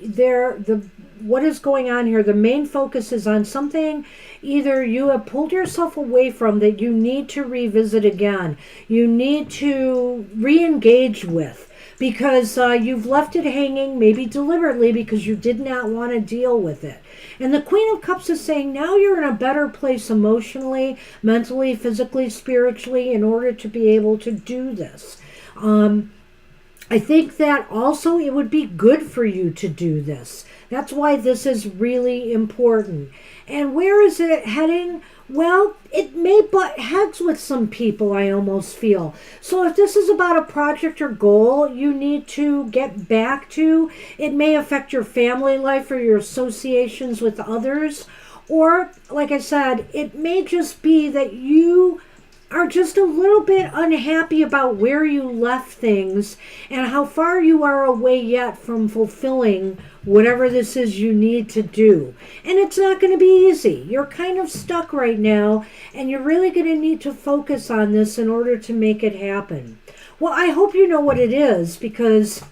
B: what is going on here, the main focus is on something either you have pulled yourself away from that you need to revisit again, you need to re-engage with, because you've left it hanging, maybe deliberately, because you did not want to deal with it. And the Queen of Cups is saying now you're in a better place emotionally, mentally, physically, spiritually, in order to be able to do this. I think that also it would be good for you to do this. That's why this is really important. And where is it heading? Well, it may butt heads with some people, I almost feel. So if this is about a project or goal you need to get back to, it may affect your family life or your associations with others. Or, like I said, it may just be that you are just a little bit unhappy about where you left things and how far you are away yet from fulfilling whatever this is you need to do. And it's not going to be easy. You're kind of stuck right now, and you're really going to need to focus on this in order to make it happen. Well, I hope you know what it is, because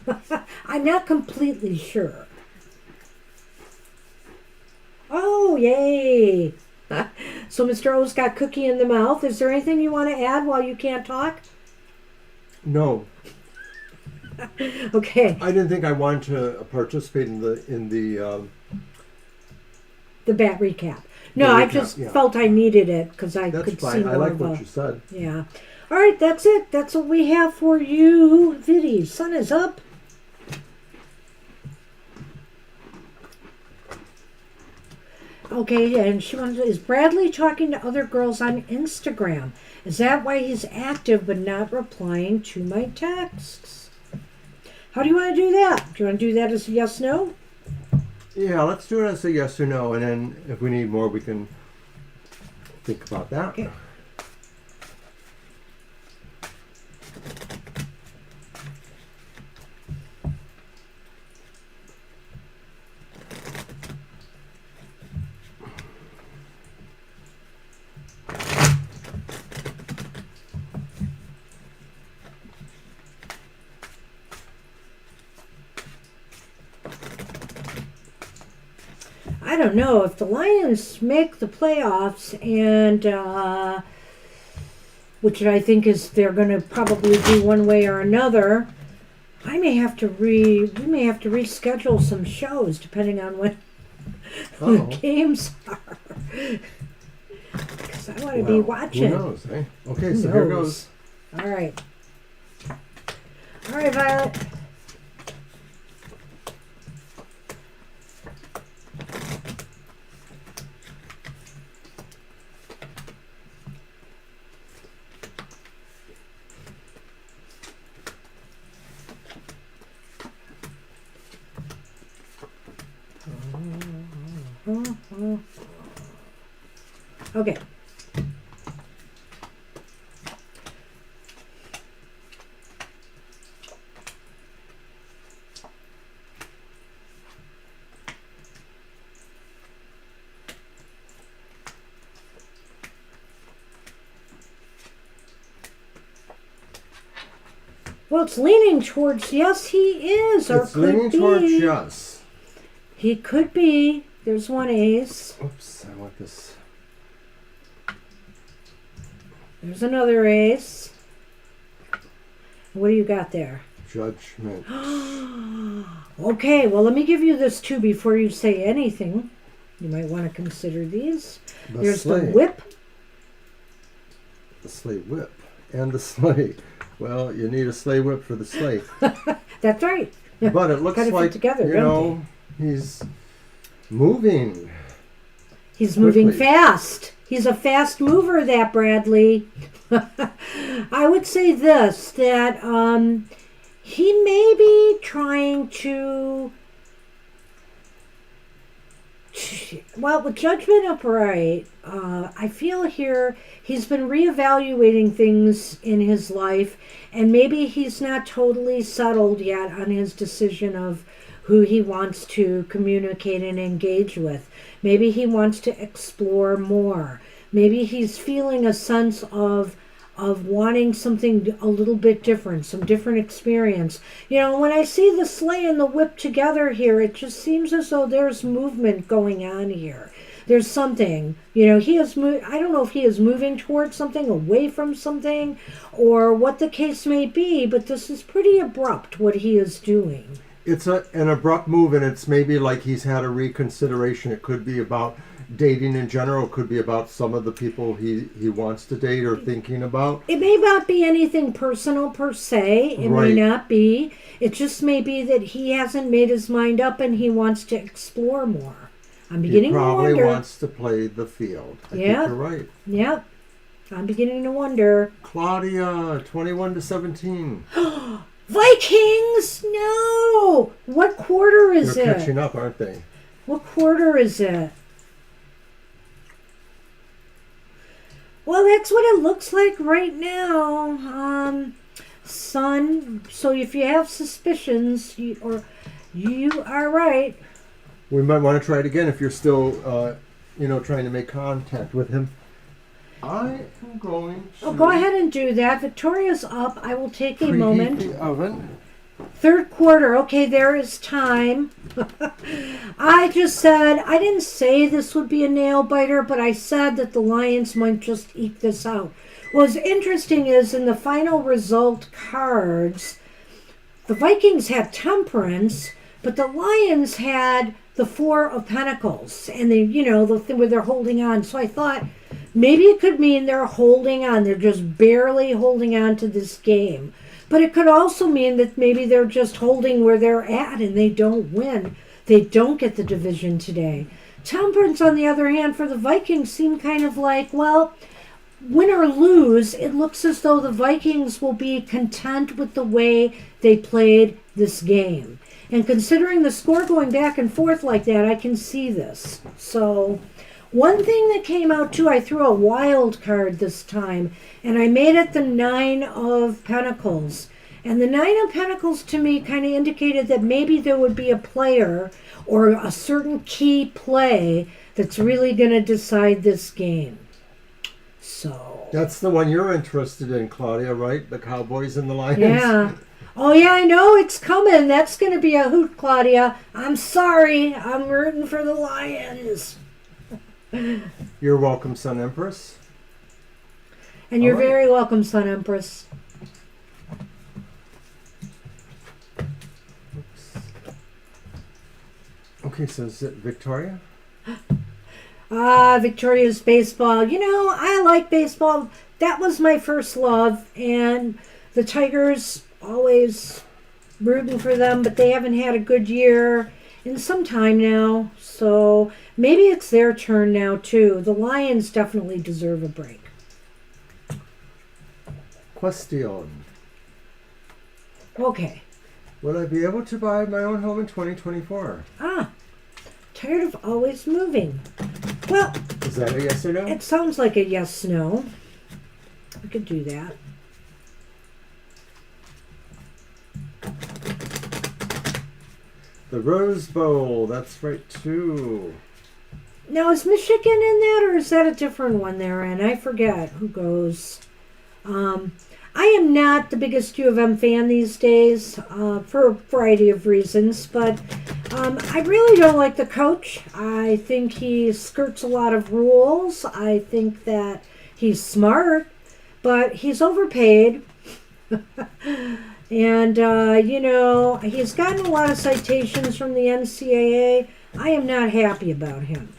B: I'm not completely sure. Oh, yay! So Mr. O's got cookie in the mouth. Is there anything you want to add while you can't talk?
A: No.
B: Okay.
A: I didn't think I wanted to participate in the
B: bat recap. No, I just felt I needed it because I
A: That's
B: could
A: fine.
B: see
A: I
B: more
A: like
B: of
A: what you said.
B: Yeah. All right, that's it. That's what we have for you, Viddy. Sun is up. Okay, and she wants, is Bradley talking to other girls on Instagram? Is that why he's active but not replying to my texts? How do you want to do that? Do you want to do that as a yes, no?
A: Yeah, let's do it as a yes or no, and then if we need more, we can think about that.
B: Okay. I don't know if the Lions make the playoffs, and which I think is they're going to probably do one way or another. We may have to reschedule some shows depending on when the games are. Because I want to be watching.
A: Who knows, eh? Okay, so here goes.
B: All right, Violet. Okay. Well, it's leaning towards yes, he is, or
A: It's leaning towards yes.
B: He could be. There's one ace.
A: Oops, I want this.
B: There's another ace. What do you got there?
A: Judgment.
B: Okay, well, let me give you this too before you say anything. You might want to consider these. There's the whip.
A: The sleigh whip. And the sleigh. Well, you need a sleigh whip for the sleigh.
B: That's right.
A: But it looks like,
B: together,
A: you know, he's moving.
B: He's moving fast. He's a fast mover, that Bradley. I would say this, that he may be trying to, well, with judgment upright, I feel here he's been reevaluating things in his life, and maybe he's not totally settled yet on his decision of who he wants to communicate and engage with. Maybe he wants to explore more. Maybe he's feeling a sense of wanting something a little bit different, some different experience. You know, when I see the sleigh and the whip together here, it just seems as though there's movement going on here. There's something, you know, he is I don't know if he is moving towards something, away from something, or what the case may be, but this is pretty abrupt, what he is doing.
A: It's an abrupt move, and it's maybe like he's had a reconsideration. It could be about dating in general. It could be about some of the people he wants to date or thinking about.
B: It may not be anything personal per se. It may not be. It just may be that he hasn't made his mind up and he wants to explore more. I'm beginning to wonder.
A: He probably wants to play the field. I think you're right.
B: Yep. I'm beginning to wonder.
A: Claudia, 21-17.
B: Vikings! No! What quarter is it?
A: They're catching up, aren't they?
B: What quarter is it? Well, that's what it looks like right now. Sun. So if you have suspicions, you are right.
A: We might want to try it again if you're still, trying to make contact with him. I am going to...
B: Oh, go ahead and do that. Victoria's up. I will take a moment.
A: Preheat the oven.
B: Third quarter. Okay, there is time. I just said, I didn't say this would be a nail biter, but I said that the Lions might just eke this out. What's interesting is in the final result cards, the Vikings had temperance, but the Lions had the Four of Pentacles, and they, the thing where they're holding on. So I thought Maybe it could mean they're holding on. They're just barely holding on to this game. But it could also mean that maybe they're just holding where they're at and they don't win. They don't get the division today. Temperance, on the other hand, for the Vikings seem kind of like, well, win or lose, it looks as though the Vikings will be content with the way they played this game. And considering the score going back and forth like that, I can see this. So, one thing that came out too, I threw a wild card this time, and I made it the 9 of Pentacles. And the 9 of Pentacles to me kind of indicated that maybe there would be a player or a certain key play that's really going to decide this game. So
A: That's the one you're interested in, Claudia, right? The Cowboys and the Lions.
B: yeah. Oh yeah, I know it's coming. That's going to be a hoot, Claudia. I'm sorry. I'm rooting for the Lions.
A: You're welcome, Sun Empress.
B: And you're
A: All right.
B: very welcome, Sun Empress.
A: Okay, so is it Victoria?
B: Victoria's baseball. You know, I like baseball. That was my first love. And the Tigers, always rooting for them, but they haven't had a good year in some time now. So maybe it's their turn now, too. The Lions definitely deserve a break.
A: Question.
B: Okay.
A: Will I be able to buy my own home in 2024?
B: Tired of always moving. Well,
A: Is that a yes or no?
B: it sounds like a yes, no. We could do that.
A: The Rose Bowl, that's right too.
B: Now, is Michigan in that, or is that a different one they're in? I forget who goes. I am not the biggest U of M fan these days for a variety of reasons, but I really don't like the coach. I think he skirts a lot of rules. I think that he's smart, but he's overpaid. And, you know, he's gotten a lot of citations from the NCAA. I am not happy about him.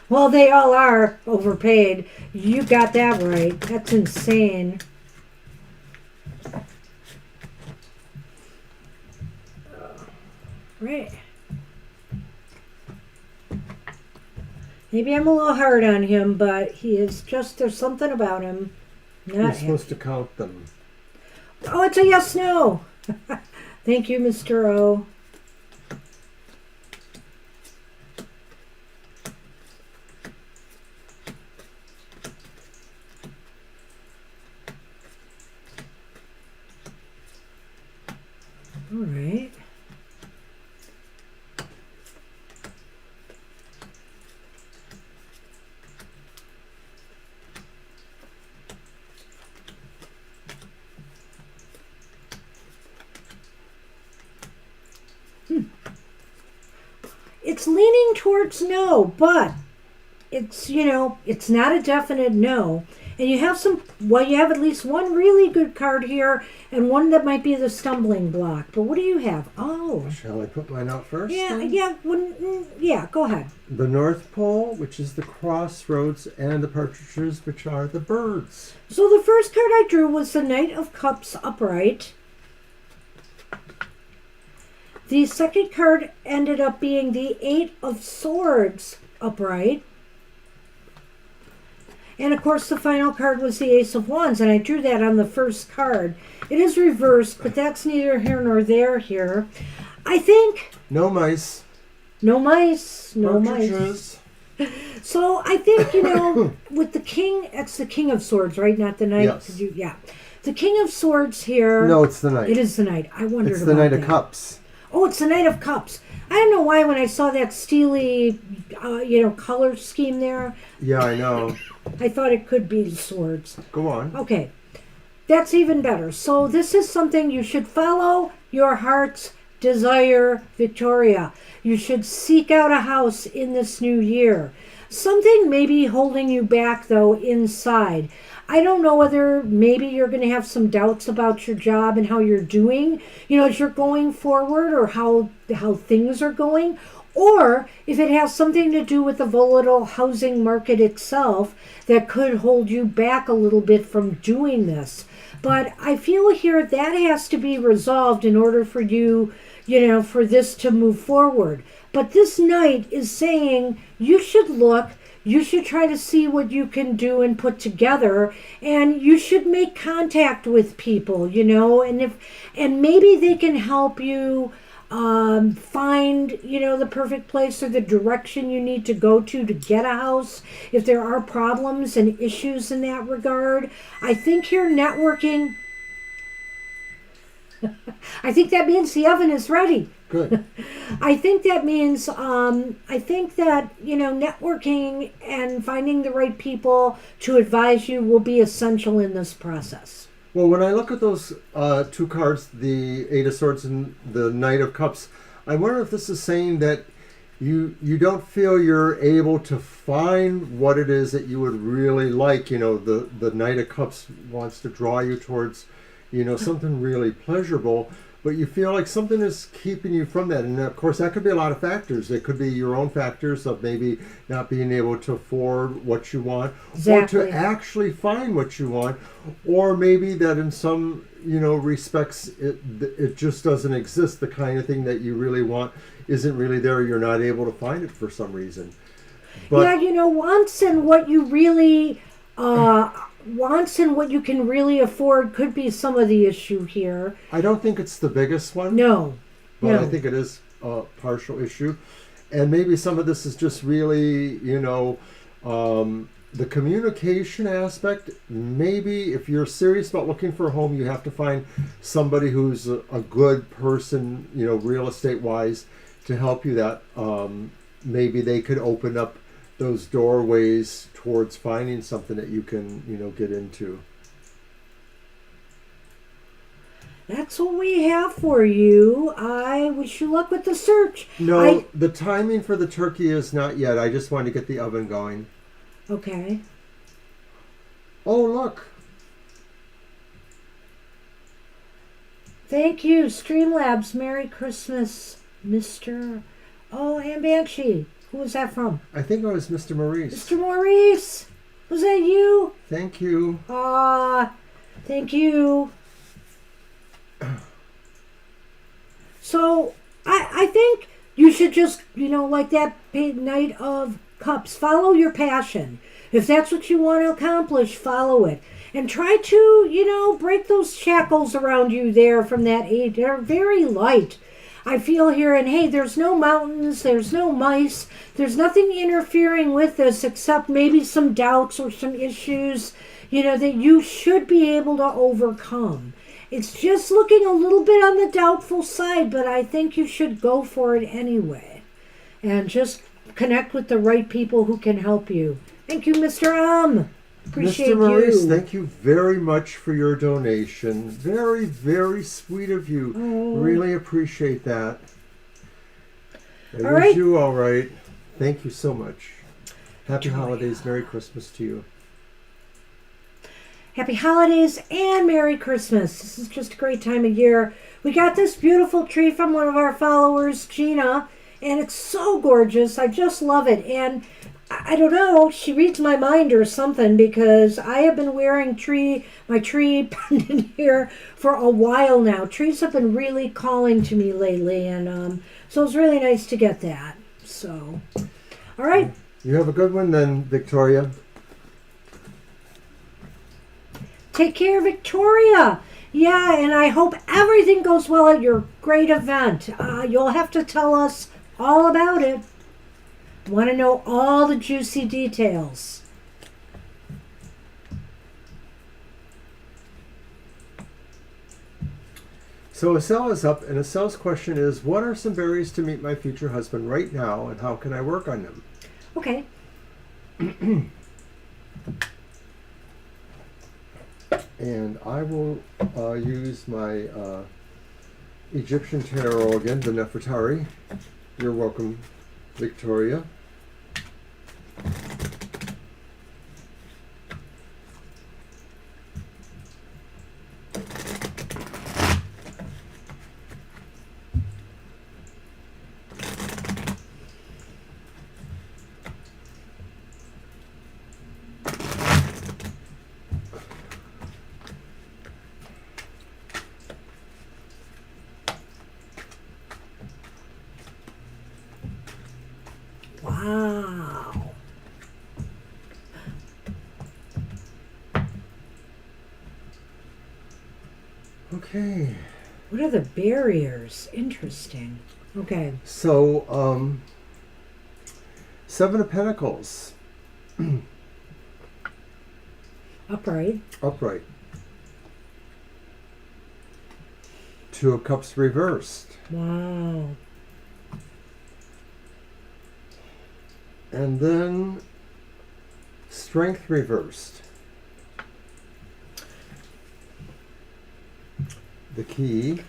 B: Well, they all are overpaid. You got that right. That's insane. Right. Maybe I'm a little hard on him, but he is just, there's something about him.
A: You're
B: Not
A: supposed to count them.
B: Oh, it's a yes, no. Thank you, Mr. O. All right. It's leaning towards no, but it's, you know, it's not a definite no. And you have you have at least one really good card here and one that might be the stumbling block. But what do you have? Oh.
A: Shall I put mine out first?
B: Yeah,
A: then?
B: yeah, go ahead.
A: The North Pole, which is the crossroads, and the partridges, which are the birds.
B: So the first card I drew was the Knight of Cups upright. The second card ended up being the Eight of Swords upright. And of course the final card was the Ace of Wands, and I drew that on the first card. It is reversed, but that's neither here nor there here. I think...
A: No mice.
B: No mice. No
A: Partridges.
B: mice. So I think, you know, with the King, that's the King of Swords, right? Not the Knight?
A: Yes.
B: Yeah. The King of Swords here...
A: No, it's the Knight.
B: It is the Knight. I wondered
A: It's
B: about
A: the Knight
B: that.
A: of Cups.
B: Oh, it's the Knight of Cups. I don't know why when I saw that steely, color scheme there,
A: Yeah, I know.
B: I thought it could be the swords.
A: Go on.
B: Okay, that's even better. So this is something you should follow your heart's desire, Victoria. You should seek out a house in this new year. Something may be holding you back, though, inside. I don't know whether maybe you're going to have some doubts about your job and how you're doing, as you're going forward, or how things are going, or if it has something to do with the volatile housing market itself that could hold you back a little bit from doing this. But I feel here that has to be resolved in order for you, for this to move forward. But this knight is saying you should look, you should try to see what you can do and put together, and you should make contact with people, and maybe they can help you find, the perfect place or the direction you need to go to get a house. If there are problems and issues in that regard, I think you're networking. I think that means the oven is ready.
A: Good.
B: I think that means, networking and finding the right people to advise you will be essential in this process.
A: Well, when I look at those two cards, the Eight of Swords and the Knight of Cups, I wonder if this is saying that you don't feel you're able to find what it is that you would really like. The Knight of Cups wants to draw you towards, something really pleasurable, but you feel like something is keeping you from that. And of course, that could be a lot of factors. It could be your own factors of maybe not being able to afford what you want,
B: exactly,
A: or to actually find what you want, or maybe that in some, respects, it just doesn't exist. The kind of thing that you really want isn't really there. You're not able to find it for some reason. But,
B: wants and what you really wants and what you can really afford could be some of the issue here.
A: I don't think it's the biggest one.
B: No.
A: But I think it is a partial issue. And maybe some of this is just really, the communication aspect. Maybe if you're serious about looking for a home, you have to find somebody who's a good person, real estate wise, to help you that maybe they could open up those doorways towards finding something that you can, get into.
B: That's what we have for you. I wish you luck with the search.
A: No, the timing for the turkey is not yet. I just wanted to get the oven going.
B: Okay.
A: Oh, look.
B: Thank you, Streamlabs. Merry Christmas, Mr. Oh, and Banshee. Who was that from?
A: I think it was Mr. Maurice.
B: Mr. Maurice! Was that you?
A: Thank you.
B: Thank you. So, I think you should just, like that Knight of Cups, follow your passion. If that's what you want to accomplish, follow it. And try to, break those shackles around you there from that age. They're very light. I feel here, and hey, there's no mountains, there's no mice, there's nothing interfering with this except maybe some doubts or some issues, that you should be able to overcome. It's just looking a little bit on the doubtful side, but I think you should go for it anyway. And just connect with the right people who can help you. Thank you, Mr. Appreciate
A: Mr. Maurice,
B: you.
A: thank you very much for your donation. Very, very sweet of you. Really appreciate that. I wish you all right. Thank you so much. Happy holidays. Merry Christmas to you.
B: Happy holidays and Merry Christmas. This is just a great time of year. We got this beautiful tree from one of our followers, Gina, and it's so gorgeous. I just love it. And I don't know, she reads my mind or something, because I have been wearing my tree pendant here for a while now. Trees have been really calling to me lately, and so it's really nice to get that. So, all right.
A: You have a good one then, Victoria.
B: Take care, Victoria. Yeah, and I hope everything goes well at your great event. You'll have to tell us all about it. Want to know all the juicy details.
A: So Estelle is up, and Estelle's question is, what are some barriers to meet my future husband right now, and how can I work on them?
B: Okay.
A: And I will use my Egyptian tarot again, the Nefertari. You're welcome, Victoria.
B: Wow.
A: Okay.
B: What are the barriers? Interesting. Okay.
A: So, Seven of Pentacles.
B: Upright.
A: Upright. Two of Cups reversed.
B: Wow.
A: And then Strength reversed. The Key.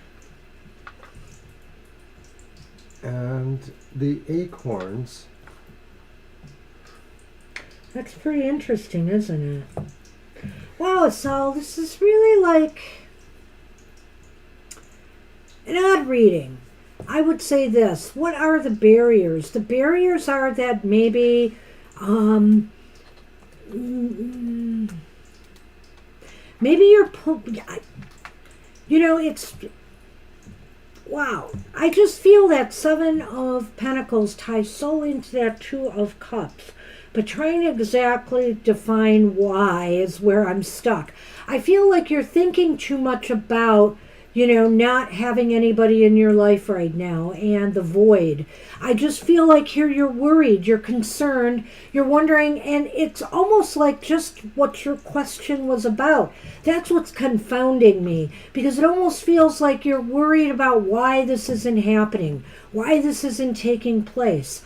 A: And the Acorns.
B: That's pretty interesting, isn't it? Wow, Sal, this is really like an odd reading. I would say this. What are the barriers? The barriers are that maybe, maybe you're, it's, wow. I just feel that Seven of Pentacles ties so into that Two of Cups. But trying to exactly define why is where I'm stuck. I feel like you're thinking too much about, not having anybody in your life right now and the void. I just feel like here you're worried, you're concerned, you're wondering, and it's almost like just what your question was about. That's what's confounding me, because it almost feels like you're worried about why this isn't happening, why this isn't taking place.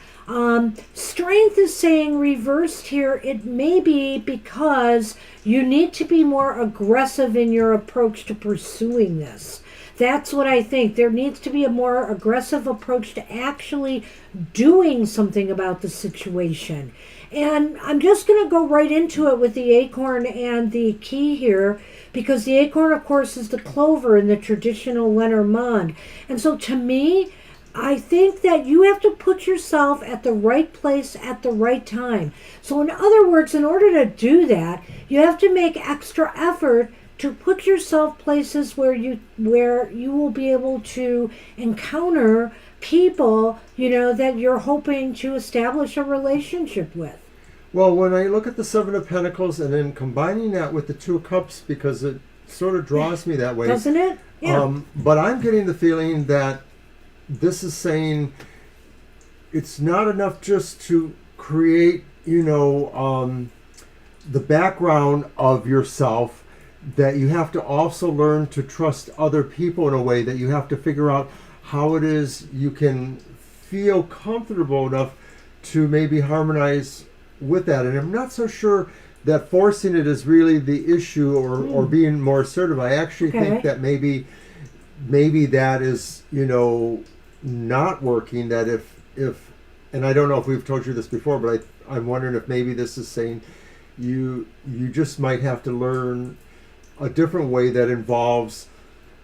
B: Strength is saying reversed here. It may be because you need to be more aggressive in your approach to pursuing this. That's what I think. There needs to be a more aggressive approach to actually doing something about the situation. And I'm just going to go right into it with the acorn and the key here, because the acorn, of course, is the clover in the traditional Lenormand. And so to me, I think that you have to put yourself at the right place at the right time. So in other words, in order to do that, you have to make extra effort to put yourself places where you will be able to encounter people, that you're hoping to establish a relationship with.
A: Well, when I look at the Seven of Pentacles and then combining that with the Two of Cups, because it sort of draws me that way.
B: Doesn't it? Yeah.
A: But I'm getting the feeling that this is saying it's not enough just to create, the background of yourself, that you have to also learn to trust other people in a way that you have to figure out how it is you can feel comfortable enough to maybe harmonize with that. And I'm not so sure that forcing it is really the issue, or being more assertive. I actually think that maybe that is, not working, that if and I don't know if we've told you this before, but I'm wondering if maybe this is saying you just might have to learn a different way that involves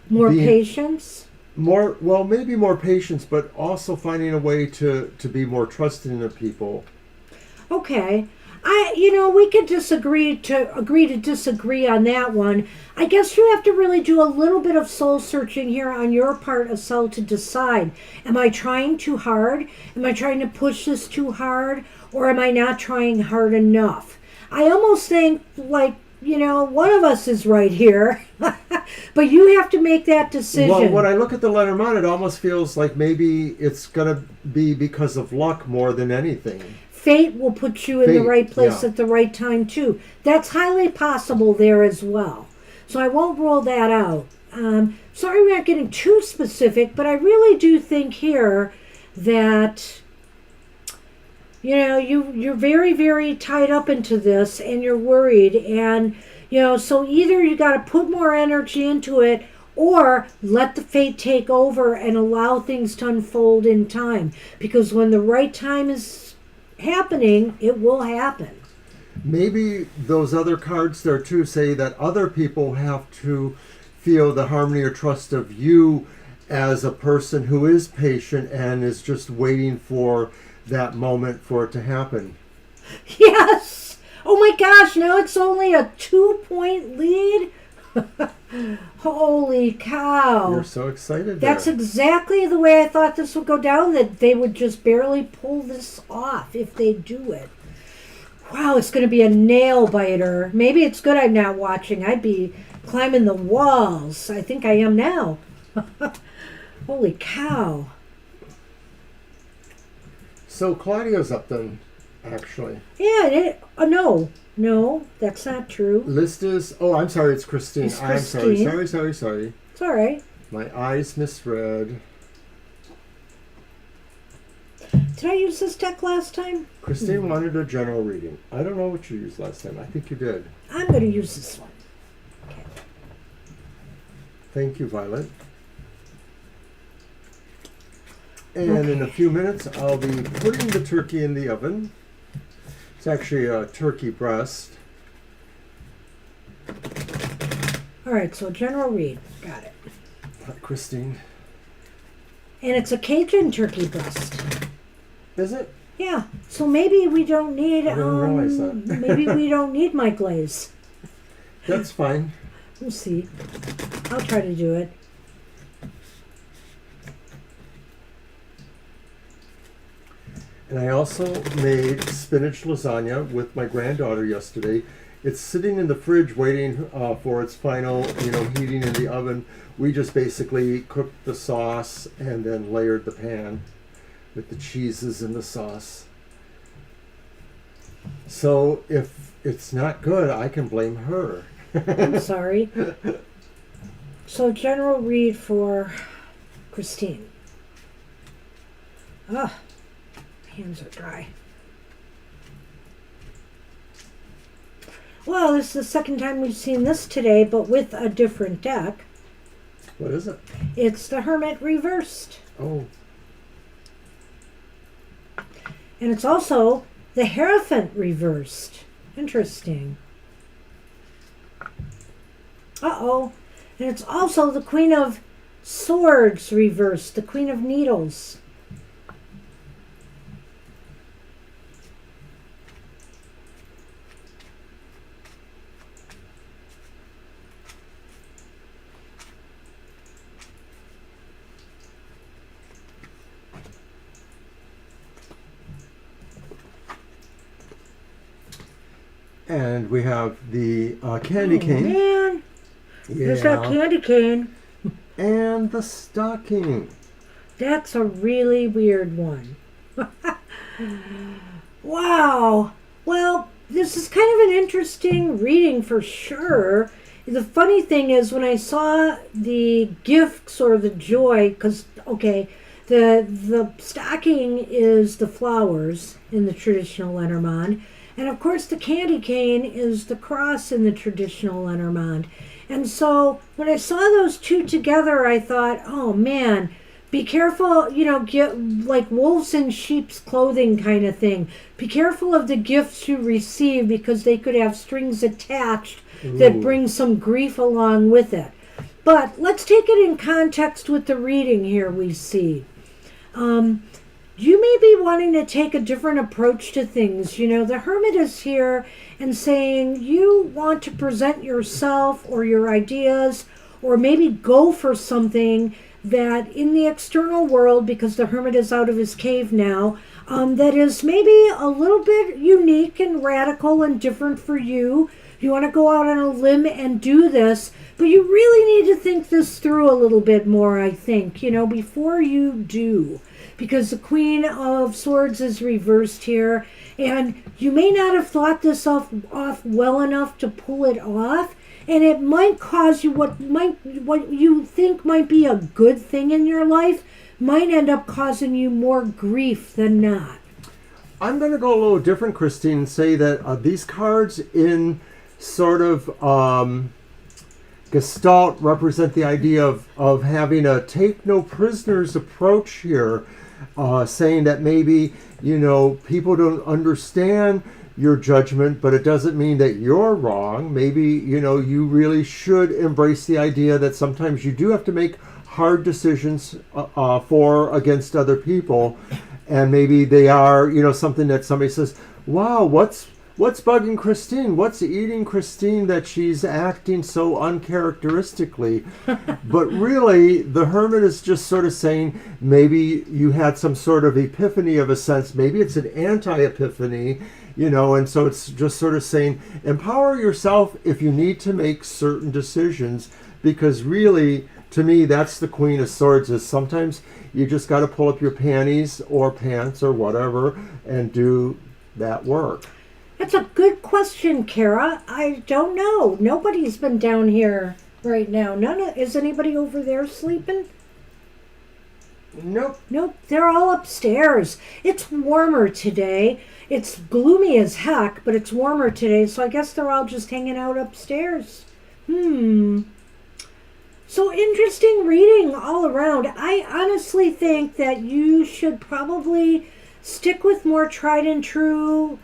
B: more patience,
A: maybe more patience, but also finding a way to be more trusting of people.
B: Okay. We could agree to disagree on that one. I guess you have to really do a little bit of soul searching here on your part, Asel, to decide, am I trying too hard? Am I trying to push this too hard? Or am I not trying hard enough? I almost think one of us is right here, but you have to make that decision.
A: Well, when I look at the Lenormand, it almost feels like maybe it's going to be because of luck more than anything.
B: Fate will put you in the right place at the right time, too. That's highly possible there as well. So I won't rule that out. Sorry we're not getting too specific, but I really do think here that, you're very, very tied up into this and you're worried. And, so either you got to put more energy into it, or let the fate take over and allow things to unfold in time. Because when the right time is happening, it will happen.
A: Maybe those other cards there too say that other people have to feel the harmony or trust of you as a person who is patient and is just waiting for that moment for it to happen.
B: Yes. Oh my gosh, now it's only a 2-point lead. Holy cow.
A: You're so excited
B: That's
A: there.
B: exactly the way I thought this would go down, that they would just barely pull this off if they do it. Wow, it's going to be a nail biter. Maybe it's good I'm not watching. I'd be climbing the walls. I think I am now. Holy cow.
A: So Claudia's up then, actually.
B: Yeah, no, that's not true.
A: List is, oh, I'm sorry, it's Christine.
B: It's
A: I'm
B: Christine.
A: sorry.
B: It's all right.
A: My eyes misread.
B: Did I use this deck last time?
A: Christine wanted a general reading. I don't know what you used last time. I think you did.
B: I'm going to use this one. Okay.
A: Thank you, Violet. And in a few minutes, I'll be putting the turkey in the oven. It's actually a turkey breast.
B: All right, so general read. Got it.
A: Christine.
B: And it's a Cajun turkey breast.
A: Is it?
B: Yeah, so maybe we don't need,
A: I didn't realize that.
B: maybe we don't need my glaze.
A: That's fine.
B: We'll see. I'll try to do it.
A: And I also made spinach lasagna with my granddaughter yesterday. It's sitting in the fridge waiting for its final, heating in the oven. We just basically cooked the sauce and then layered the pan with the cheeses and the sauce. So if it's not good, I can blame her.
B: I'm sorry. So general read for Christine. Ah, hands are dry. Well, this is the second time we've seen this today, but with a different deck.
A: What is it?
B: It's the Hermit reversed.
A: Oh,
B: And it's also the Hierophant reversed. Interesting. Uh-oh. And it's also the Queen of Swords reversed, the Queen of Needles.
A: and we have the candy cane.
B: Man, there's that candy cane.
A: And the stocking.
B: That's a really weird one. Wow. Well, this is kind of an interesting reading for sure. The funny thing is when I saw the gifts or the joy, because, okay, the stocking is the flowers in the traditional Lenormand. And of course the candy cane is the cross in the traditional Lenormand. And so when I saw those two together, I thought, oh man, be careful, get like wolves in sheep's clothing kind of thing. Be careful of the gifts you receive because they could have strings attached that bring some grief along with it. But let's take it in context with the reading here we see. You may be wanting to take a different approach to things. The Hermit is here and saying you want to present yourself or your ideas or maybe go for something that in the external world, because the Hermit is out of his cave now, that is maybe a little bit unique and radical and different for you. You want to go out on a limb and do this, but you really need to think this through a little bit more, I think, before you do. Because the Queen of Swords is reversed here, and you may not have thought this off well enough to pull it off, and it might cause you what you think might be a good thing in your life might end up causing you more grief than not.
A: I'm going to go a little different, Christine, and say that these cards in sort of Gestalt represent the idea of having a take no prisoners approach here, saying that maybe, people don't understand your judgment, but it doesn't mean that you're wrong. Maybe, you really should embrace the idea that sometimes you do have to make hard decisions against other people. And maybe they are, something that somebody says, wow, what's what's bugging Christine? What's eating Christine that she's acting so uncharacteristically? But really, the Hermit is just sort of saying maybe you had some sort of epiphany of a sense. Maybe it's an anti-epiphany, and so it's just sort of saying empower yourself if you need to make certain decisions, because really, to me, that's the Queen of Swords, is sometimes you just got to pull up your panties or pants or whatever and do that work.
B: That's a good question, Kara. I don't know. Nobody's been down here right now. Is anybody over there sleeping?
A: Nope.
B: Nope. They're all upstairs. It's warmer today. It's gloomy as heck, but it's warmer today, so I guess they're all just hanging out upstairs. So interesting reading all around. I honestly think that you should probably stick with more tried and true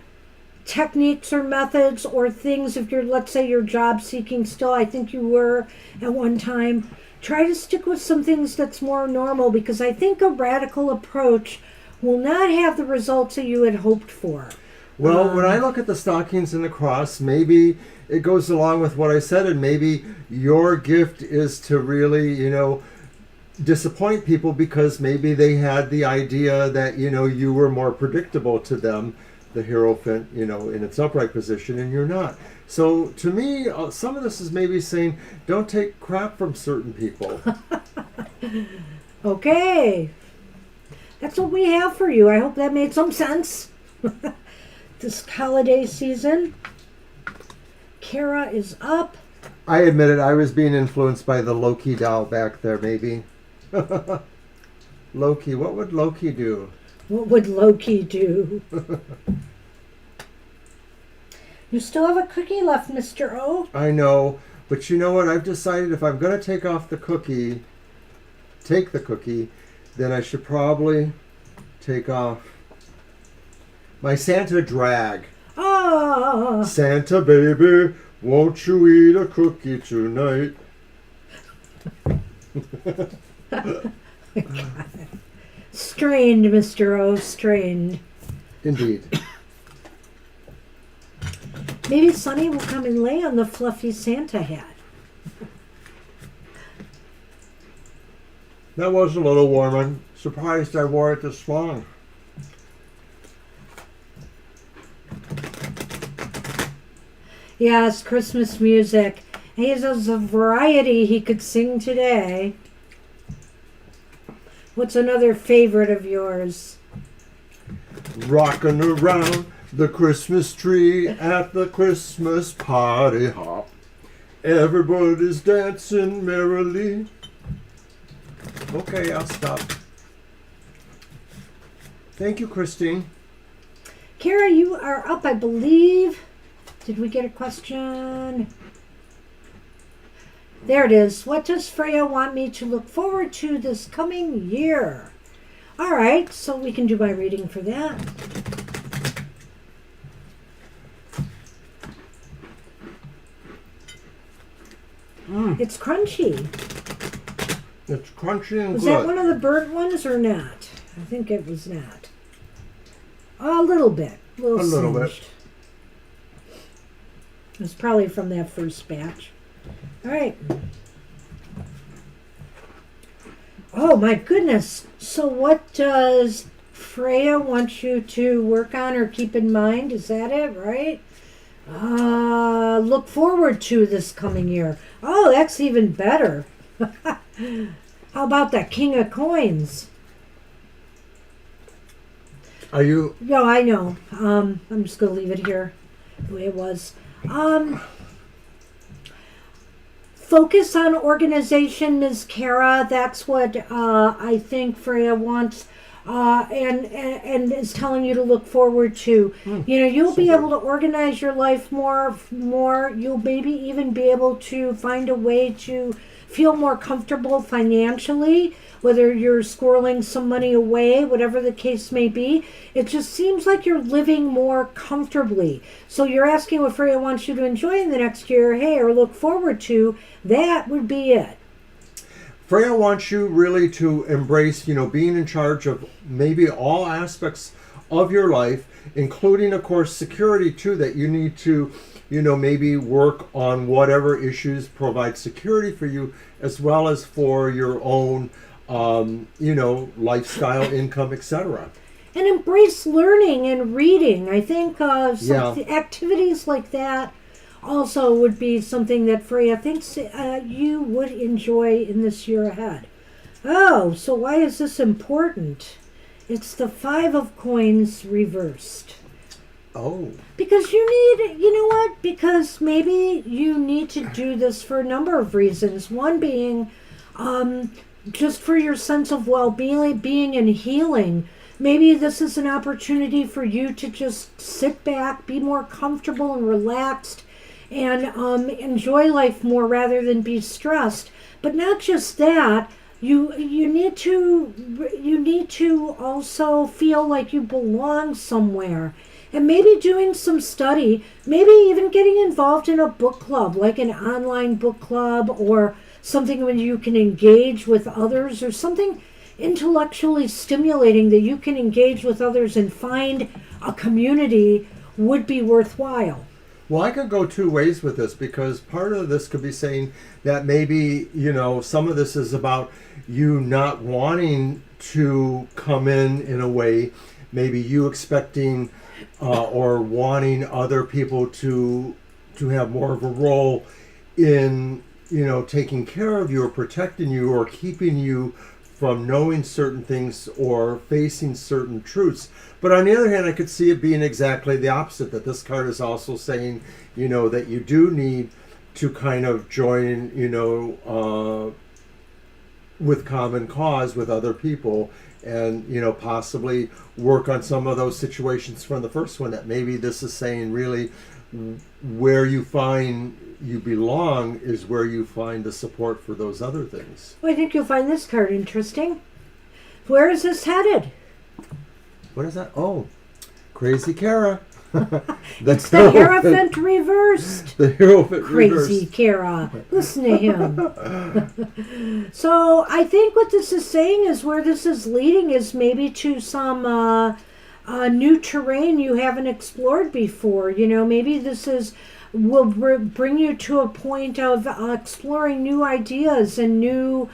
B: techniques or methods or things. If you're, let's say, you're job seeking still, I think you were at one time. Try to stick with some things that's more normal, because I think a radical approach will not have the results that you had hoped for.
A: Well, when I look at the stockings and the cross, maybe it goes along with what I said, and maybe your gift is to really, disappoint people, because maybe they had the idea that, you were more predictable to them, the Hierophant, in its upright position, and you're not. So to me, some of this is maybe saying, don't take crap from certain people.
B: Okay. That's what we have for you. I hope that made some sense. This holiday season. Kara is up.
A: I admit it, I was being influenced by the Loki doll back there, maybe. Loki, what would Loki do?
B: What would Loki do? You still have a cookie left, Mr. O.
A: I know, but you know what? I've decided if I'm going to take the cookie, then I should probably take off my Santa drag.
B: Oh.
A: Santa baby, won't you eat a cookie tonight?
B: Strained, Mr. O, strained.
A: Indeed.
B: Maybe Sonny will come and lay on the fluffy Santa hat.
A: That was a little warm. I'm surprised I wore it this long.
B: Yes, Christmas music. He has a variety he could sing today. What's another favorite of yours?
A: Rocking around the Christmas tree at the Christmas party hop. Everybody's dancing merrily. Okay, I'll stop. Thank you, Christine.
B: Kara, you are up, I believe. Did we get a question? There it is. What does Freya want me to look forward to this coming year? All right, so we can do my reading for that. It's crunchy.
A: It's crunchy and
B: Was
A: good.
B: that one of the burnt ones or not? I think it was not. A little bit. A little
A: bit.
B: singed. It was probably from that first batch. All right. Oh my goodness. So what does Freya want you to work on or keep in mind? Is that it, right? Look forward to this coming year. Oh, that's even better. How about that King of Coins?
A: Are you...
B: No, I know. I'm just going to leave it here the way it was. Focus on organization, Ms. Kara. That's what I think Freya wants and is telling you to look forward to. You'll be able to organize your life more. You'll maybe even be able to find a way to feel more comfortable financially, whether you're squirreling some money away, whatever the case may be. It just seems like you're living more comfortably. So you're asking what Freya wants you to enjoy in the next year, or look forward to. That would be it.
A: Freya wants you really to embrace, being in charge of maybe all aspects of your life, including, of course, security too, that you need to, maybe work on whatever issues provide security for you, as well as for your own, lifestyle, income, etc.
B: And embrace learning and reading. I think some
A: Yeah.
B: activities like that also would be something that Freya thinks you would enjoy in this year ahead. Oh, so why is this important? It's the Five of Coins reversed.
A: Oh.
B: Because you know what? Because maybe you need to do this for a number of reasons. One being just for your sense of well-being and healing. Maybe this is an opportunity for you to just sit back, be more comfortable and relaxed, and enjoy life more rather than be stressed. But not just that. You need to also feel like you belong somewhere, and maybe doing some study, maybe even getting involved in a book club, like an online book club, or something where you can engage with others, or something intellectually stimulating that you can engage with others and find a community would be worthwhile.
A: Well, I could go two ways with this, because part of this could be saying that maybe, some of this is about you not wanting to come in a way, maybe you expecting or wanting other people to have more of a role in, taking care of you or protecting you or keeping you from knowing certain things or facing certain truths. But on the other hand, I could see it being exactly the opposite, that this card is also saying, that you do need to kind of join, with common cause with other people, and, possibly work on some of those situations from the first one, that maybe this is saying really where you find you belong is where you find the support for those other things.
B: Well, I think you'll find this card interesting. Where is this headed?
A: What is that? Oh, Crazy Kara.
B: It's the Hierophant reversed.
A: The Hierophant
B: Crazy
A: reversed.
B: Kara. Listen to him. So I think what this is saying is where this is leading is maybe to some new terrain you haven't explored before. Maybe this will bring you to a point of exploring new ideas and new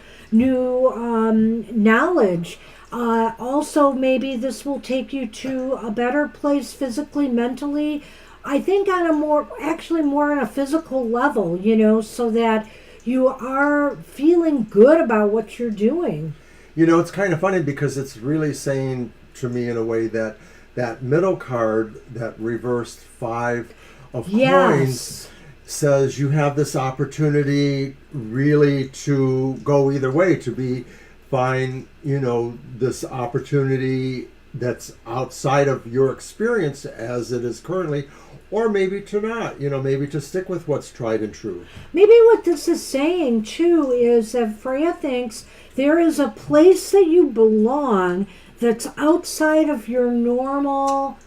B: knowledge. Also, maybe this will take you to a better place physically, mentally. I think on a more on a physical level, so that you are feeling good about what you're doing.
A: It's kind of funny, because it's really saying to me in a way that that middle card, that reversed Five of Coins, says you have this opportunity really to go either way, to find this opportunity that's outside of your experience as it is currently, or maybe to not, maybe to stick with what's tried and true.
B: Maybe what this is saying too is that Freya thinks there is a place that you belong that's outside of your normal,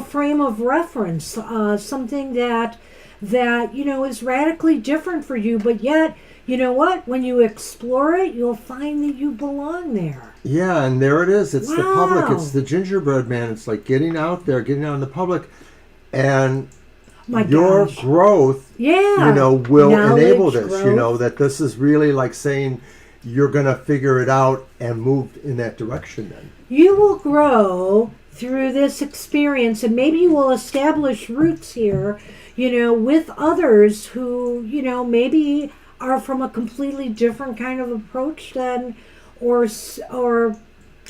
B: frame of reference, something that is radically different for you, but yet, you know what? When you explore it, you'll find that you belong there.
A: Yeah, and there it is. It's the public.
B: Wow.
A: It's the gingerbread man. It's like getting out there, getting out in the public, and
B: Your
A: growth, will enable this.
B: Growth.
A: That this is really like saying you're going to figure it out and move in that direction then.
B: You will grow through this experience, and maybe you will establish roots here, with others who, maybe are from a completely different kind of approach than, or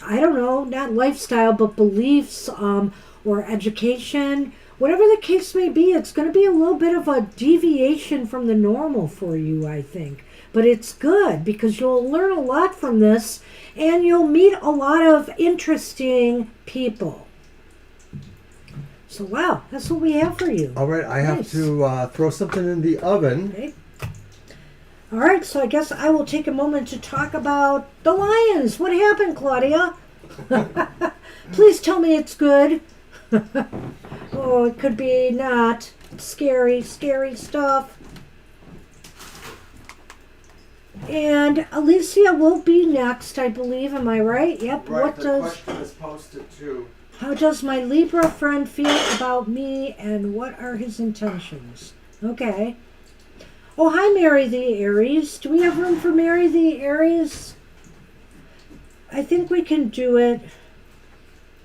B: I don't know, not lifestyle, but beliefs, or education. Whatever the case may be, it's going to be a little bit of a deviation from the normal for you, I think. But it's good, because you'll learn a lot from this, and you'll meet a lot of interesting people. So, wow, that's what we have for you.
A: All right, I have to throw something in the oven.
B: Okay. All right, so I guess I will take a moment to talk about the Lions. What happened, Claudia? Please tell me it's good. Oh, it could be not. Scary, scary stuff. And Alicia will be next, I believe. Am I right? Yep.
A: Right,
B: What
A: the
B: does
A: question is posted too.
B: How does my Libra friend feel about me, and what are his intentions? Okay. Oh, hi, Mary the Aries. Do we have room for Mary the Aries? I think we can do it.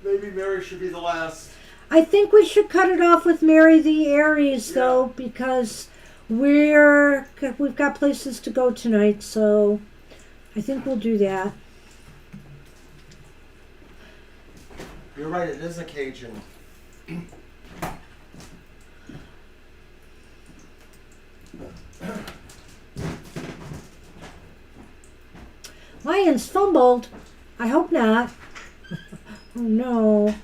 A: Maybe Mary should be the last.
B: I think we should cut it off with Mary the Aries, though, because we've got places to go tonight, so I think we'll do that.
A: You're right, it is a Cajun.
B: Lions fumbled. I hope not. Oh no.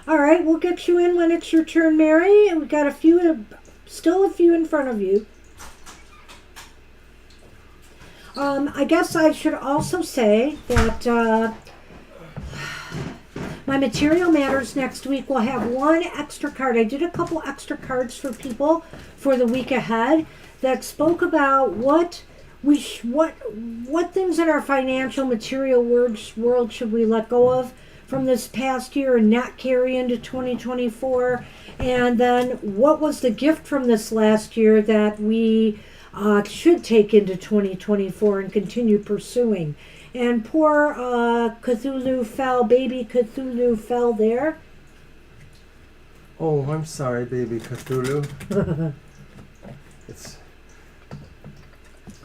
B: All right, we'll get you in when it's your turn, Mary. And we've got still a few in front of you. I guess I should also say that my Material Matters next week will have one extra card. I did a couple extra cards for people for the week ahead that spoke about what things in our financial material world should we let go of from this past year and not carry into 2024, and then what was the gift from this last year that we should take into 2024 and continue pursuing. And poor baby Cthulhu fell there.
A: Oh, I'm sorry, baby Cthulhu. It's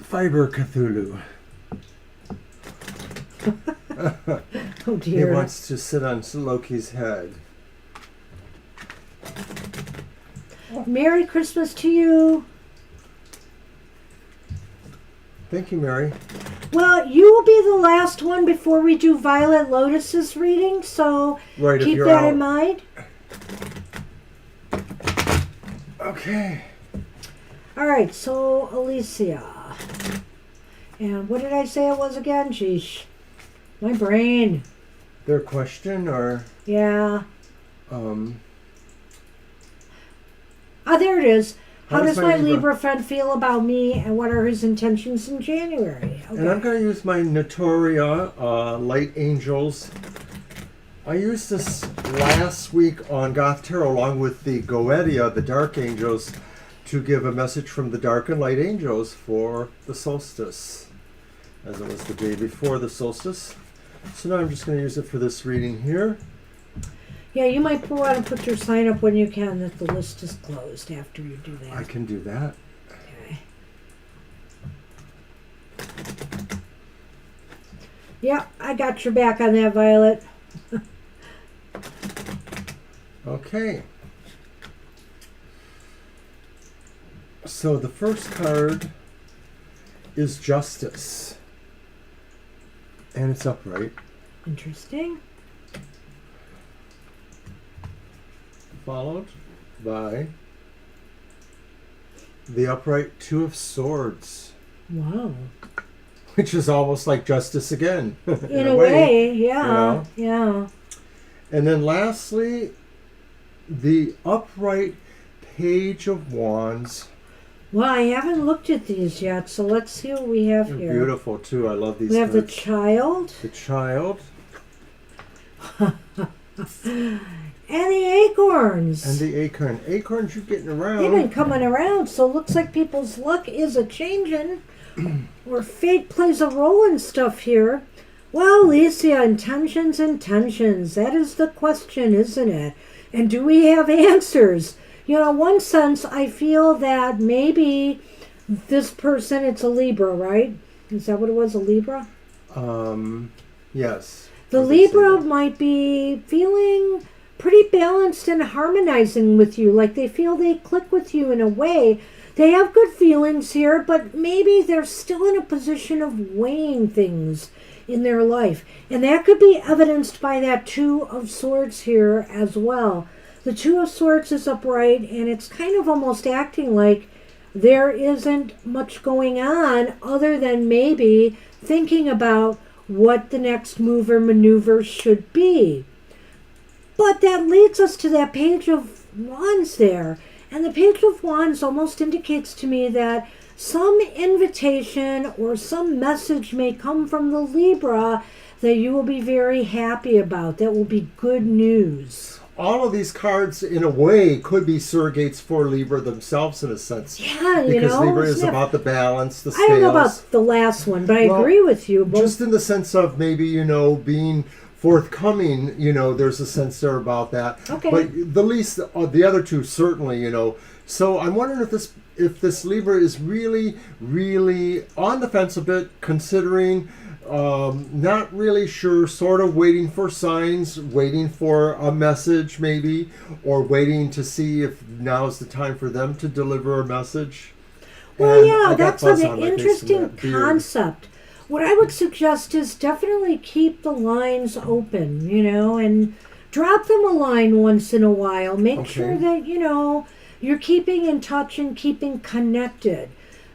A: Fiber Cthulhu.
B: Oh
A: He
B: dear.
A: wants to sit on Loki's head.
B: Merry Christmas to you.
A: Thank you, Mary.
B: Well, you will be the last one before we do Violet Lotus's reading, so
A: Right, if
B: keep
A: you're
B: that
A: out.
B: in mind.
A: Okay.
B: All right, so Alicia. And what did I say it was again? Geesh. My brain.
A: Their question or
B: Yeah.
A: um
B: There it is. How does my
A: Libra
B: Libra friend feel about me, and what are his intentions in January? Okay.
A: And I'm going to use my Notoria Light Angels. I used this last week on Goth Tarot along with the Goetia, the Dark Angels, to give a message from the Dark and Light Angels for the solstice, as it was the day before the solstice. So now I'm just going to use it for this reading here.
B: Yeah, you might want to put your sign up when you can that the list is closed after you do that.
A: I can do that.
B: Okay. Yeah, I got your back on that, Violet.
A: Okay. So the first card is Justice. And it's upright.
B: Interesting.
A: Followed by the upright Two of Swords,
B: Wow.
A: which is almost like Justice again.
B: In a way, yeah,
A: you know?
B: yeah.
A: And then lastly, the upright Page of Wands.
B: Well, I haven't looked at these yet, so let's see what we have
A: They're
B: here.
A: beautiful too. I love these
B: We have the
A: cards.
B: Child.
A: The Child.
B: And the Acorns.
A: And the Acorn. Acorns, you're getting around.
B: They've been coming around, so it looks like people's luck is a-changing. Or fate plays a role in stuff here. Well, Alicia, intentions. That is the question, isn't it? And do we have answers? You know, in one sense, I feel that maybe this person, it's a Libra, right? Is that what it was, a Libra?
A: Yes.
B: The Libra might be feeling pretty balanced and harmonizing with you. Like they feel they click with you in a way. They have good feelings here, but maybe they're still in a position of weighing things in their life. And that could be evidenced by that Two of Swords here as well. The Two of Swords is upright, and it's kind of almost acting like there isn't much going on other than maybe thinking about what the next move or maneuver should be. But that leads us to that Page of Wands there. And the Page of Wands almost indicates to me that some invitation or some message may come from the Libra that you will be very happy about. That will be good news.
A: All of these cards, in a way, could be surrogates for Libra themselves, in a sense.
B: Yeah,
A: because Libra is about the balance, the scales.
B: I don't know about the last one, but I agree with you.
A: Just in the sense of maybe, being forthcoming, there's a sense there about that.
B: Okay.
A: But the other two certainly, So I'm wondering if this Libra is really, really on the fence a bit, considering, not really sure, sort of waiting for signs, waiting for a message maybe, or waiting to see if now's the time for them to deliver a message.
B: Well, yeah, that's an interesting concept. What I would suggest is definitely keep the lines open, and drop them a line once in a while. Make sure that, you're keeping in touch and keeping connected.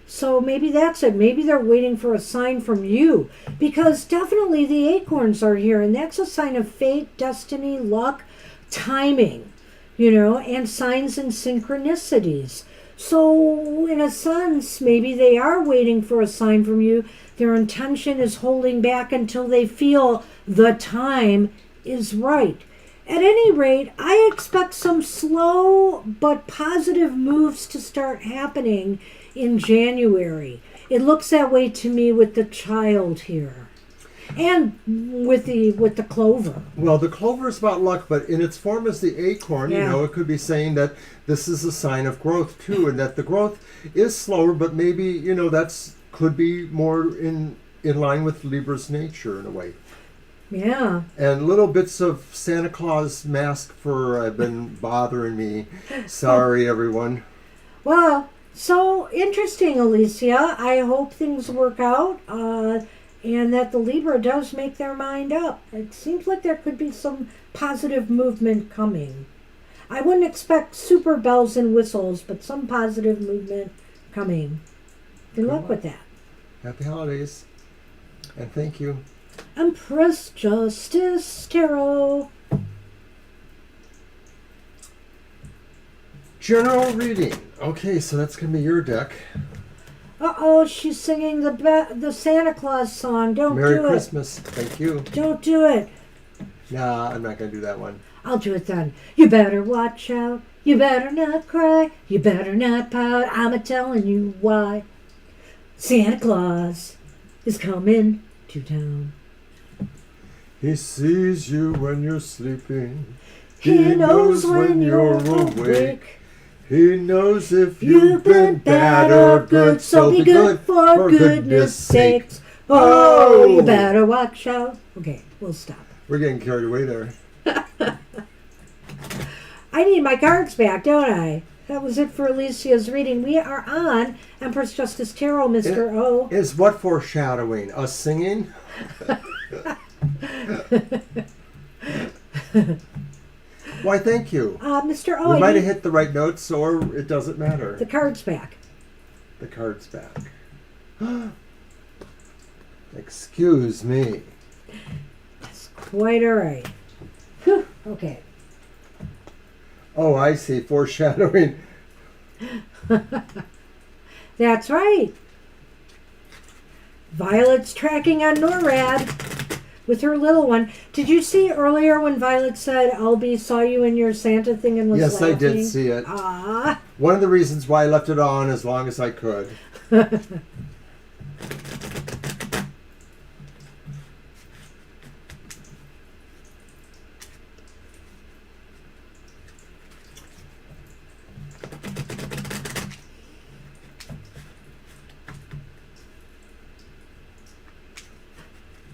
B: So maybe that's it. Maybe they're waiting for a sign from you. Because definitely the acorns are here. And that's a sign of fate, destiny, luck, timing, and signs and synchronicities. So in a sense, maybe they are waiting for a sign from you. Their intention is holding back until they feel the time is right. At any rate, I expect some slow but positive moves to start happening in January. It looks that way to me with the child here. And with the clover. Well,
A: the clover is about luck, but in its form as the acorn, it could be saying that this is a sign of growth too, and that the growth is slower, but maybe, that's could be more in line with Libra's nature in a way.
B: Yeah.
A: And little bits of Santa Claus mask fur have been bothering me. Sorry, everyone.
B: Well, so interesting, Alicia. I hope things work out and that the Libra does make their mind up. It seems like there could be some positive movement coming. I wouldn't expect super bells and whistles, but some positive movement coming. Good luck with that.
A: Happy holidays. And thank you.
B: Empress Justice Tarot.
A: General reading. Okay, so that's going to be your deck.
B: Uh-oh, she's singing the Santa Claus song. Don't do it.
A: Merry Christmas. Thank you.
B: Don't do it.
A: Nah, I'm not going to do that one.
B: I'll do it then. You better watch out. You better not cry. You better not pout. I'm a-telling you why. Santa Claus is coming to town.
A: He sees you when you're sleeping.
B: He knows when you're awake.
A: He knows if you've been bad or good. So be good for goodness sakes. Oh, you better watch out. Okay, we'll stop. We're getting carried away there.
B: I need my cards back, don't I? That was it for Alicia's reading. We are on Empress Justice Tarot, Mr. O.
A: Is what foreshadowing? Us singing? Why, thank you.
B: Mr. O.
A: We might have hit the right notes, or it doesn't matter.
B: The card's back.
A: The card's back. Excuse me.
B: That's quite all right. Whew. Okay.
A: Oh, I see. Foreshadowing.
B: That's right. Violet's tracking on NORAD with her little one. Did you see earlier when Violet said, Albie saw you in your Santa thing and was
A: yes,
B: laughing?
A: I did see it.
B: Ah.
A: One of the reasons why I left it on as long as I could.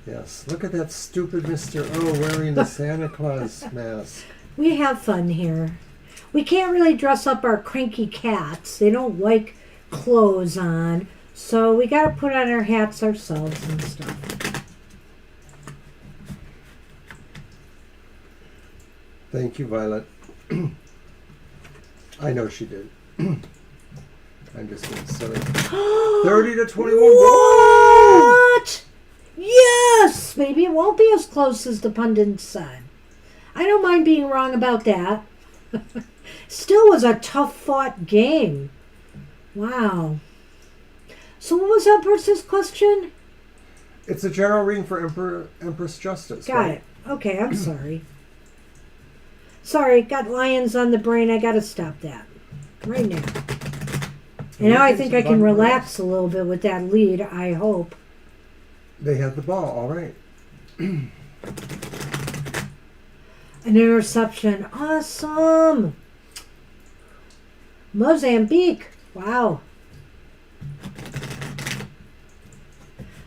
A: Yes, look at that stupid Mr. O wearing the Santa Claus mask.
B: We have fun here. We can't really dress up our cranky cats. They don't like clothes on. So we got to put on our hats ourselves and stuff.
A: Thank you, Violet. I know she did. I'm just being silly. 30 to 21.
B: What? Yes! Maybe it won't be as close as the pundits said. I don't mind being wrong about that. Still was a tough fought game. Wow. So what was Empress's question?
A: It's a general reading for Empress Justice.
B: Got
A: right?
B: it. Okay, I'm sorry. Sorry, got lions on the brain. I got to stop that right now. And now I think I can relax a little bit with that lead, I hope.
A: They had the ball, all right.
B: An interception. Awesome. Mozambique. Wow.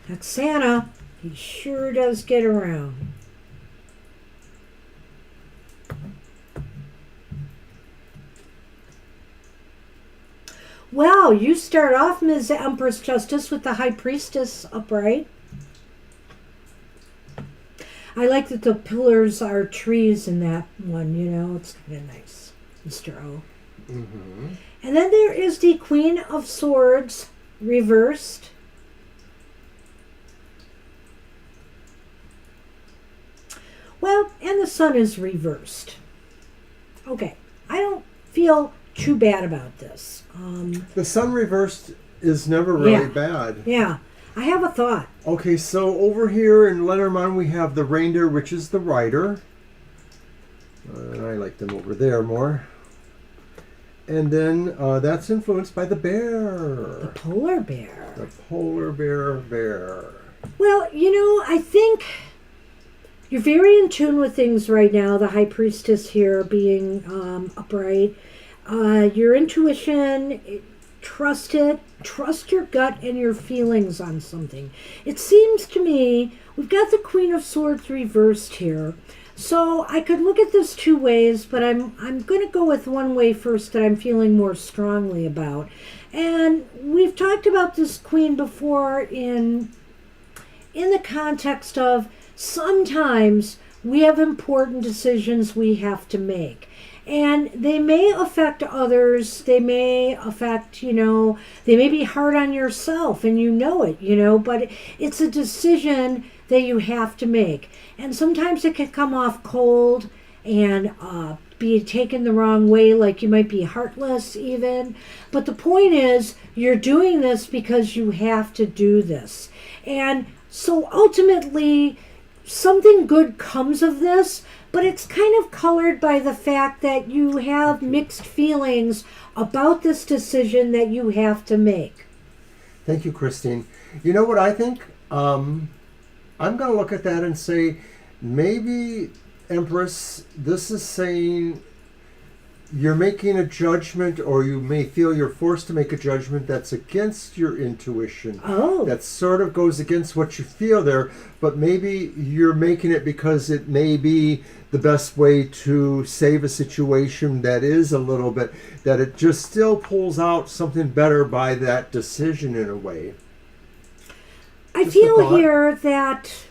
B: That's Santa. He sure does get around. Well, you start off, Ms. Empress Justice, with the High Priestess upright. I like that the pillars are trees in that one, you know. It's kind of nice, Mr. O.
A: Mm-hmm.
B: And then there is the Queen of Swords reversed. Well, and the Sun is reversed. Okay, I don't feel too bad about this.
A: The Sun reversed is never really
B: Yeah.
A: bad.
B: Yeah, I have a thought.
A: Okay, so over here in Lenormand we have the reindeer, which is the rider. And I like them over there more. And then that's influenced by the bear.
B: The polar bear.
A: The polar bear.
B: Well, you know, I think you're very in tune with things right now. The High Priestess here being upright. Your intuition, trust it. Trust your gut and your feelings on something. It seems to me we've got the Queen of Swords reversed here. So I could look at this two ways, but I'm going to go with one way first that I'm feeling more strongly about. And we've talked about this Queen before in the context of sometimes we have important decisions we have to make. And they may affect others. They may affect, you know, they may be hard on yourself and you know it, you know, but it's a decision that you have to make. And sometimes it can come off cold and be taken the wrong way, like you might be heartless even. But the point is, you're doing this because you have to do this. And so ultimately, something good comes of this, but it's kind of colored by the fact that you have mixed feelings about this decision that you have to make.
A: Thank you, Christine. You know what I think? I'm going to look at that and say, maybe, Empress, this is saying you're making a judgment, or you may feel you're forced to make a judgment that's against your intuition.
B: Oh.
A: That sort of goes against what you feel there, but maybe you're making it because it may be the best way to save a situation that is a little bit, that it just still pulls out something better by that decision in a way.
B: I
A: Just a
B: feel
A: thought.
B: here that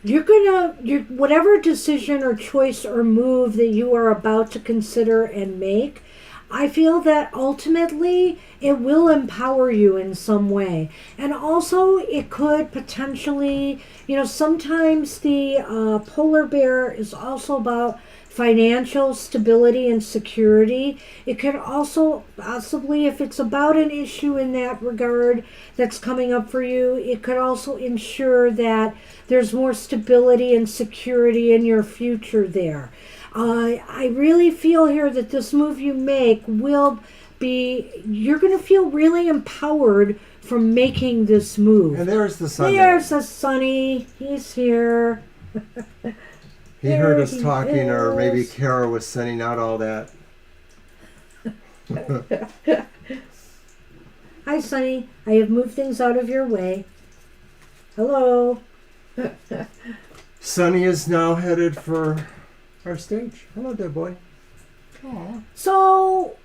B: you're whatever decision or choice or move that you are about to consider and make, I feel that ultimately it will empower you in some way. And also it could potentially, you know, sometimes the polar bear is also about financial stability and security. It could also possibly, if it's about an issue in that regard that's coming up for you, it could also ensure that there's more stability and security in your future there. I really feel here that this move you make will be, you're going to feel really empowered from making this move.
A: And there's the sun.
B: There's a Sonny. He's here.
A: He heard
B: There
A: us
B: he
A: talking, or maybe
B: is.
A: Kara was sending out all that.
B: Hi, Sonny. I have moved things out of your way. Hello.
A: Sonny is now headed for our stage. Hello, dear boy. Aww.
B: So,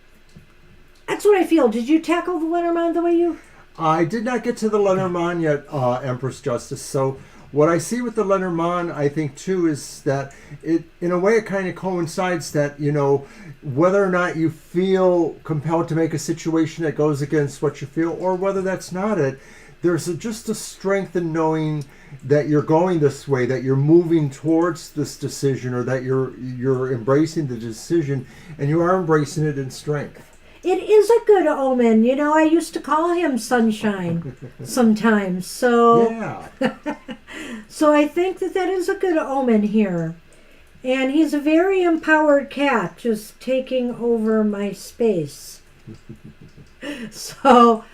B: that's what I feel. Did you tackle the Lenormand the way you...
A: I did not get to the Lenormand yet, Empress Justice. So what I see with the Lenormand, I think too, is that it, in a way, it kind of coincides that, you know, whether or not you feel compelled to make a situation that goes against what you feel, or whether that's not it, there's just a strength in knowing that you're going this way, that you're moving towards this decision, or that you're embracing the decision, and you are embracing it in strength.
B: It is a good omen. You know, I used to call him Sunshine sometimes. So,
A: Yeah.
B: so I think that is a good omen here. And he's a very empowered cat, just taking over my space. So,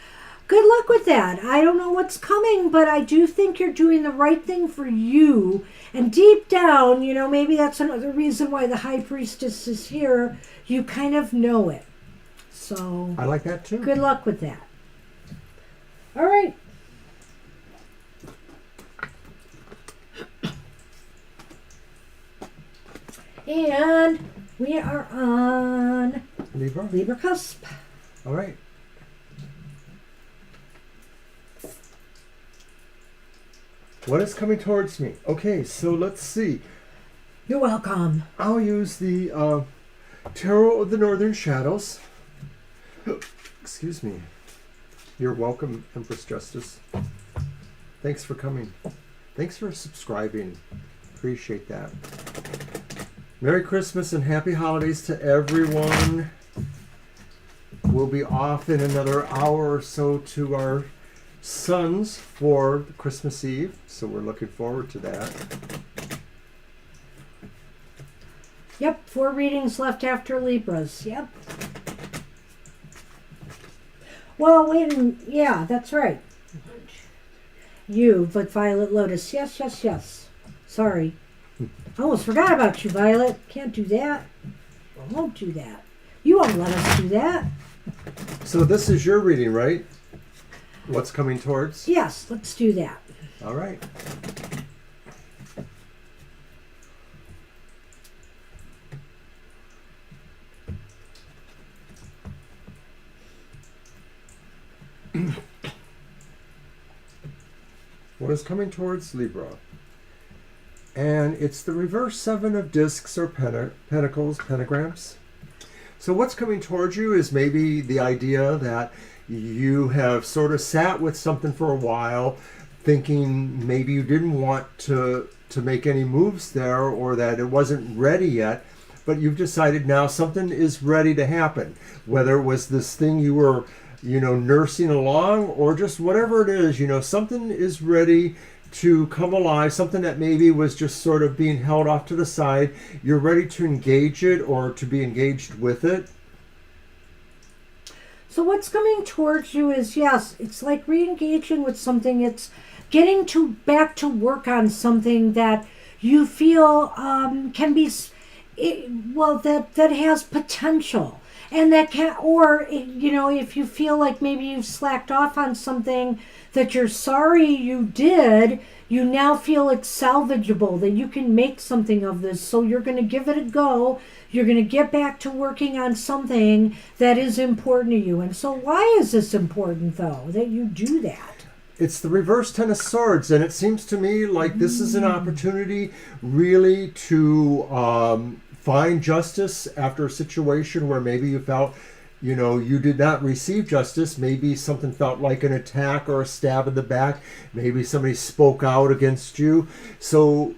B: good luck with that. I don't know what's coming, but I do think you're doing the right thing for you. And deep down, you know, maybe that's another reason why the High Priestess is here. You kind of know it. So
A: I like that too.
B: Good luck with that. All right. And we are on Libra cusp.
A: All right. What is coming towards me? Okay, so let's see.
B: You're welcome.
A: I'll use the Tarot of the Northern Shadows. Excuse me. You're welcome, Empress Justice. Thanks for coming. Thanks for subscribing. Appreciate that. Merry Christmas and happy holidays to everyone. We'll be off in another hour or so to our sons for Christmas Eve, so we're looking forward to that.
B: Yep, 4 readings left after Libras. Yep. Well, yeah, that's right. You, but Violet Lotus. Yes, yes, yes. Sorry. I almost forgot about you, Violet. Can't do that. I won't do that. You won't let us do that.
A: So this is your reading, right? What's coming towards?
B: Yes, let's do that.
A: All right. What is coming towards Libra? And it's the reverse 7 of discs or pentacles, pentagrams. So what's coming towards you is maybe the idea that you have sort of sat with something for a while, thinking maybe you didn't want to make any moves there, or that it wasn't ready yet, but you've decided now something is ready to happen. Whether it was this thing you were, nursing along, or just whatever it is, something is ready to come alive, something that maybe was just sort of being held off to the side. You're ready to engage it or to be engaged with it.
B: So what's coming towards you is, yes, it's like re-engaging with something. It's getting back to work on something that you feel can be, that has potential. And that can, or, if you feel like maybe you've slacked off on something that you're sorry you did, you now feel it's salvageable, that you can make something of this. So you're going to give it a go. You're going to get back to working on something that is important to you. And so why is this important, though, that you do that?
A: It's the reverse 10 of swords, and it seems to me like this is an opportunity really to find justice after a situation where maybe you felt, you did not receive justice. Maybe something felt like an attack or a stab in the back. Maybe somebody spoke out against you. So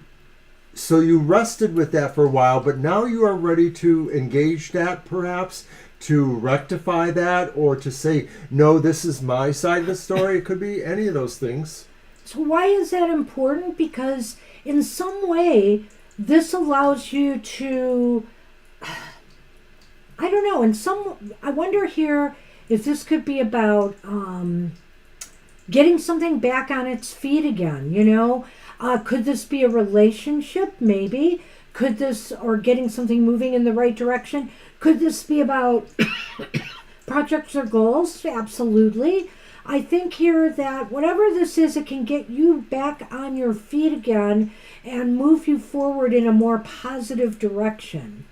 A: you rested with that for a while, but now you are ready to engage that, perhaps, to rectify that, or to say, no, this is my side of the story. It could be any of those things.
B: So why is that important? Because in some way, this allows you to, I don't know, I wonder here if this could be about getting something back on its feet again, Could this be a relationship, maybe? Could this, or getting something moving in the right direction? Could this be about projects or goals? Absolutely. I think here that whatever this is, it can get you back on your feet again and move you forward in a more positive direction.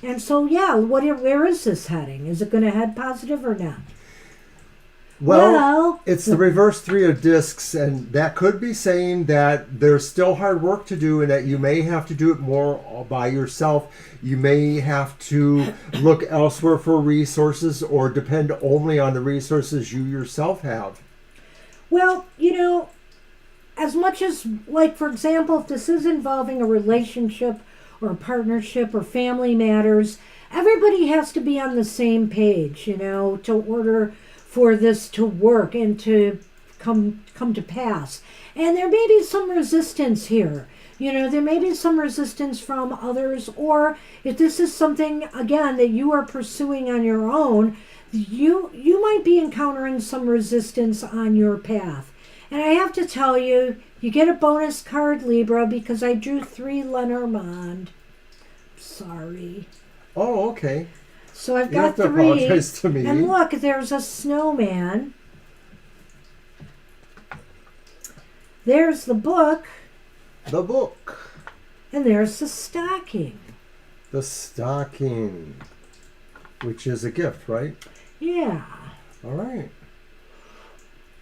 B: And so, yeah, where is this heading? Is it going to head positive or not?
A: Well, it's the reverse 3 of discs, and that could be saying that there's still hard work to do and that you may have to do it more by yourself. You may have to look elsewhere for resources or depend only on the resources you yourself have.
B: Well, as much as, like, for example, if this is involving a relationship or a partnership or family matters, everybody has to be on the same page, to order for this to work and to come to pass. And there may be some resistance here. There may be some resistance from others, or if this is something, again, that you are pursuing on your own, you might be encountering some resistance on your path. And I have to tell you, you get a bonus card, Libra, because I drew 3 Lenormand. Sorry.
A: Oh, okay.
B: So I've
A: You
B: got
A: have to
B: 3.
A: apologize to me.
B: And look, there's a snowman. There's the book.
A: The book.
B: And there's the stocking.
A: The stocking. Which is a gift, right?
B: Yeah.
A: All right.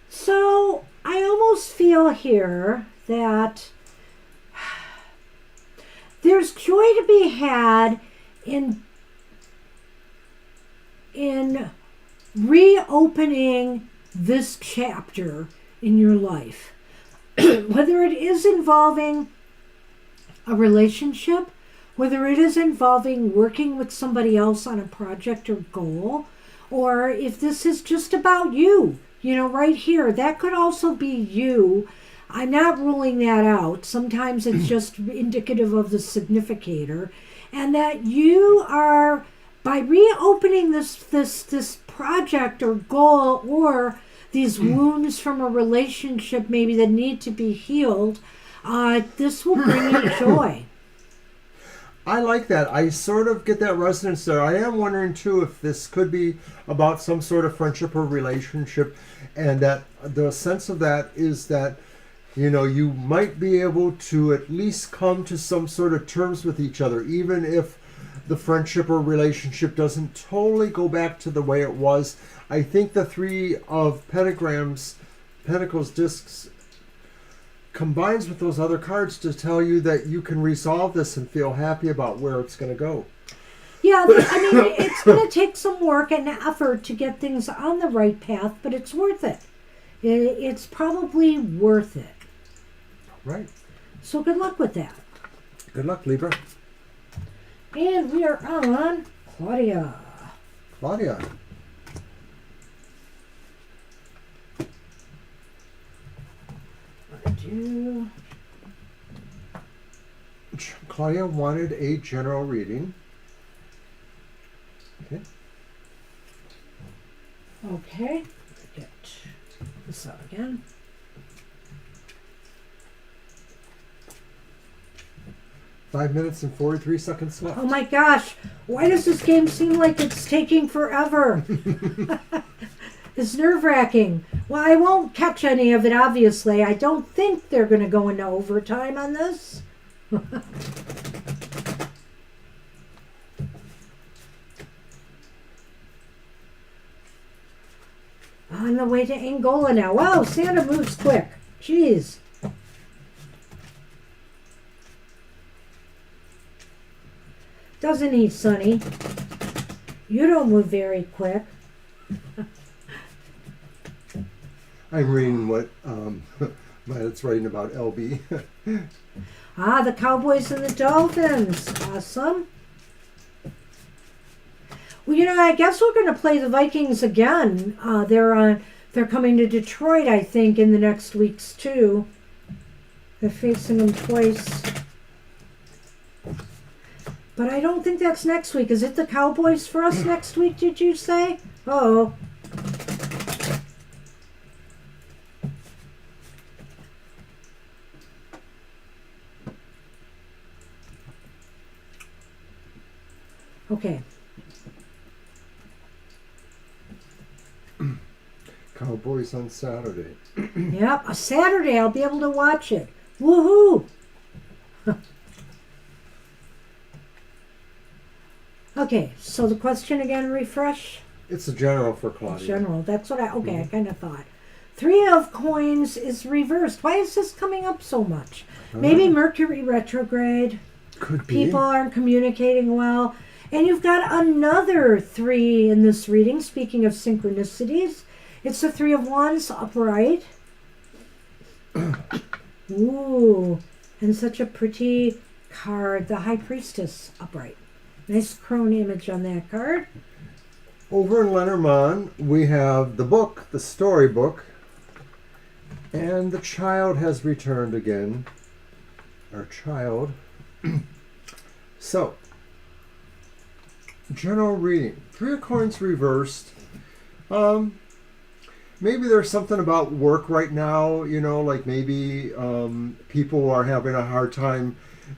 B: So I almost feel here that there's joy to be had in reopening this chapter in your life. Whether it is involving a relationship, whether it is involving working with somebody else on a project or goal, or if this is just about you, right here, that could also be you. I'm not ruling that out. Sometimes it's just indicative of the significator, and that you are, by reopening this project or goal, or these wounds from a relationship maybe that need to be healed, this will bring you joy.
A: I like that. I sort of get that resonance there. I am wondering, too, if this could be about some sort of friendship or relationship, and that the sense of that is that, you might be able to at least come to some sort of terms with each other, even if the friendship or relationship doesn't totally go back to the way it was. I think the 3 of Pentacles discs combines with those other cards to tell you that you can resolve this and feel happy about where it's going to go.
B: Yeah, it's going to take some work and effort to get things on the right path, but it's worth it. It's probably worth it.
A: Right.
B: So good luck with that.
A: Good luck, Libra.
B: And we are on Claudia.
A: Claudia. Claudia wanted a general reading. Okay.
B: Okay. Get this out again.
A: Five minutes and 43 seconds left.
B: Oh my gosh. Why does this game seem like it's taking forever? It's nerve-wracking. Well, I won't catch any of it, obviously. I don't think they're going to go into overtime on this. On the way to Angola now. Wow, Santa moves quick. Jeez. Doesn't he, Sonny? You don't move very quick.
A: I'm reading what it's writing about LB.
B: The Cowboys and the Dolphins. Awesome. Well, I guess we're going to play the Vikings again. They're coming to Detroit, I think, in the next weeks, too. They're facing them twice. But I don't think that's next week. Is it the Cowboys for us next week, did you say? Oh. Okay.
A: Cowboys on Saturday.
B: Yep, a Saturday I'll be able to watch it. Woohoo! Okay, so the question again, refresh?
A: It's a general for Claudia.
B: General, that's what I kind of thought. 3 of coins is reversed. Why is this coming up so much? Maybe Mercury retrograde.
A: Could be.
B: People aren't communicating well. And you've got another 3 in this reading, speaking of synchronicities. It's the 3 of Wands upright. Ooh, and such a pretty card, the High Priestess upright. Nice crone image on that card.
A: Over in Lenormand, we have the book, the storybook, and the child has returned again. Our child. So, general reading. 3 of Coins reversed. Maybe there's something about work right now, like maybe people are having a hard time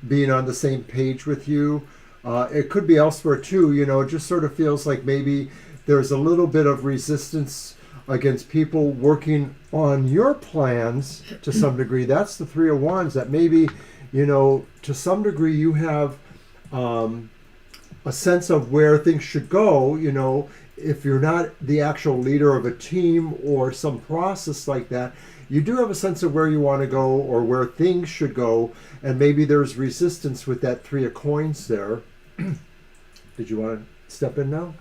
A: being on the same page with you. It could be elsewhere too, it just sort of feels like maybe there's a little bit of resistance against people working on your plans to some degree. That's the 3 of Wands, that maybe, to some degree you have a sense of where things should go, if you're not the actual leader of a team or some process like that, you do have a sense of where you want to go or where things should go, and maybe there's resistance with that 3 of Coins there. Did you want to step in now?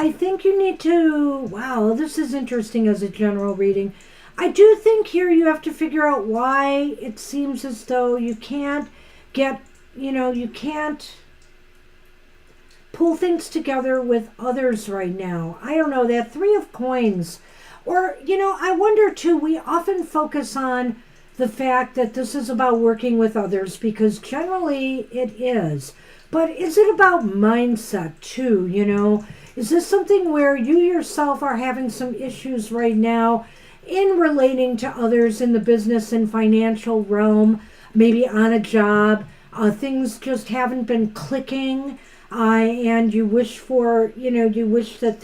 B: I think you need to, wow, this is interesting as a general reading. I do think here you have to figure out why it seems as though you can't you can't pull things together with others right now. I don't know, that 3 of Coins. Or, I wonder too, we often focus on the fact that this is about working with others because generally it is. But is it about mindset too, Is this something where you yourself are having some issues right now in relating to others in the business and financial realm, maybe on a job? Things just haven't been clicking, and you wish that